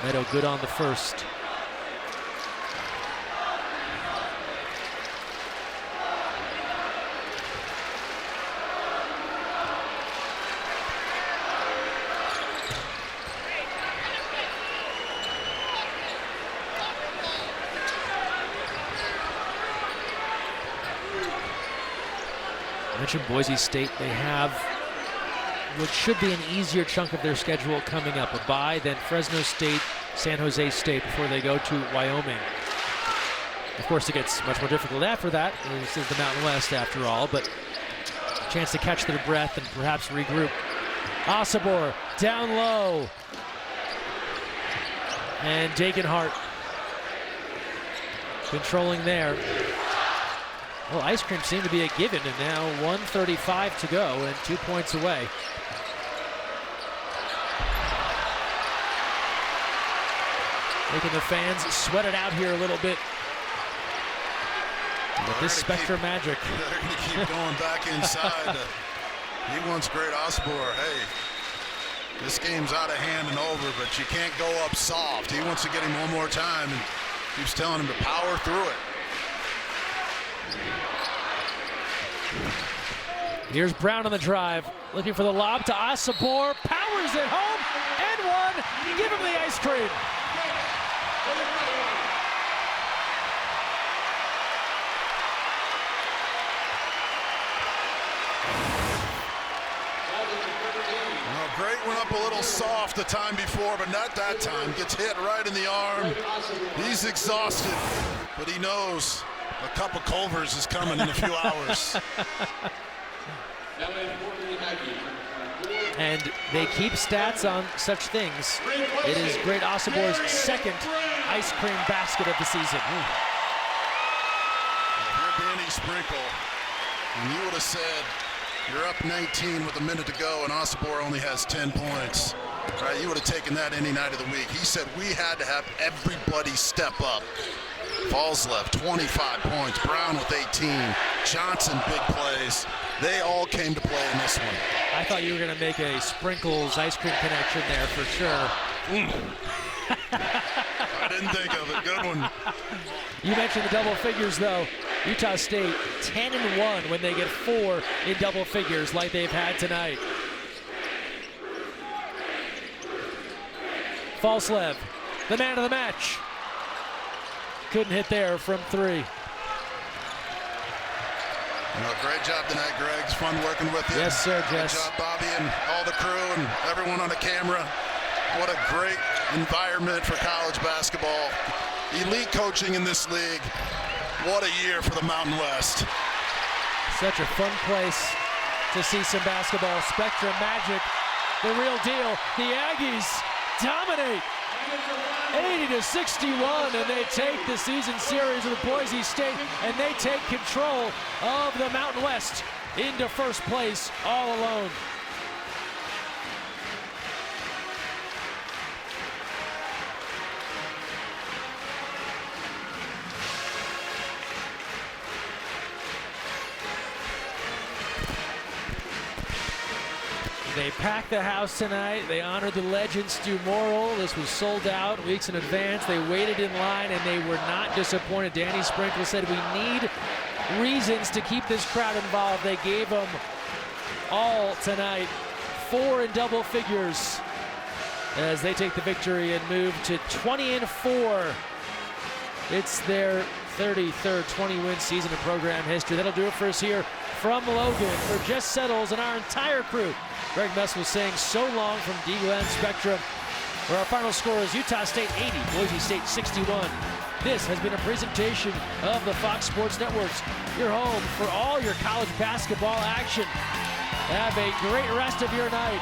Speaker 1: Meadow good on the first. I mentioned Boise State. They have what should be an easier chunk of their schedule coming up. A bye, then Fresno State, San Jose State before they go to Wyoming. Of course, it gets much more difficult after that. This is the Mountain West after all, but a chance to catch their breath and perhaps regroup. Osobor down low. And Dagenhart controlling there. Well, ice cream seemed to be a given, and now 1:35 to go and 2 points away. Making the fans sweat it out here a little bit. But this Spectre magic.
Speaker 2: They're going to keep going back inside. He wants great Osobor. Hey, this game's out of hand and over, but you can't go up soft. He wants to get him one more time and keeps telling him to power through it.
Speaker 1: Here's Brown on the drive, looking for the lob to Osobor. Powers it home and one. Give him the ice cream.
Speaker 2: Well, Great went up a little soft the time before, but not that time. Gets hit right in the arm. He's exhausted. but he knows a cup of Culver's is coming in a few hours.
Speaker 1: And they keep stats on such things. It is Great Ossabaur's second ice cream basket of the season.
Speaker 2: If you're Danny Sprinkle, and you would have said you're up 19 with a minute to go and Ossabaur only has 10 points, right? You would have taken that any night of the week. He said we had to have everybody step up. Falls left, 25 points. Brown with 18. Johnson, big plays. They all came to play in this one.
Speaker 1: I thought you were going to make a Sprinkles ice cream connection there for sure.
Speaker 2: I didn't think of it. Good one.
Speaker 1: You mentioned the double figures, though. Utah State 10-1 when they get 4 in double figures like they've had tonight. Falslev, the man of the match. Couldn't hit there from 3.
Speaker 2: Well, great job tonight, Greg. It's fun working with you.
Speaker 1: Yes, sir, Jess.
Speaker 2: Good job, Bobby, and all the crew and everyone on the camera. What a great environment for college basketball. Elite coaching in this league. What a year for the Mountain West.
Speaker 1: Such a fun place to see some basketball. Spectrum Magic, the real deal. The Aggies dominate 80-61, and they take the season series with Boise State, and they take control of the Mountain West into first place all alone. They packed the house tonight. They honored the legend Stu Morrill. This was sold out weeks in advance. They waited in line and they were not disappointed. Danny Sprinkle said, we need reasons to keep this crowd involved. They gave them all tonight. 4 in double figures as they take the victory and move to 20-4. It's their 33rd 20-win season in program history. That'll do it for us here from Logan. For Jess Settles and our entire crew, Greg Mess was saying so long from Deagle and Spectrum, where our final score is Utah State 80, Boise State 61. This has been a presentation of the Fox Sports Networks, your home for all your college basketball action. Have a great rest of your night.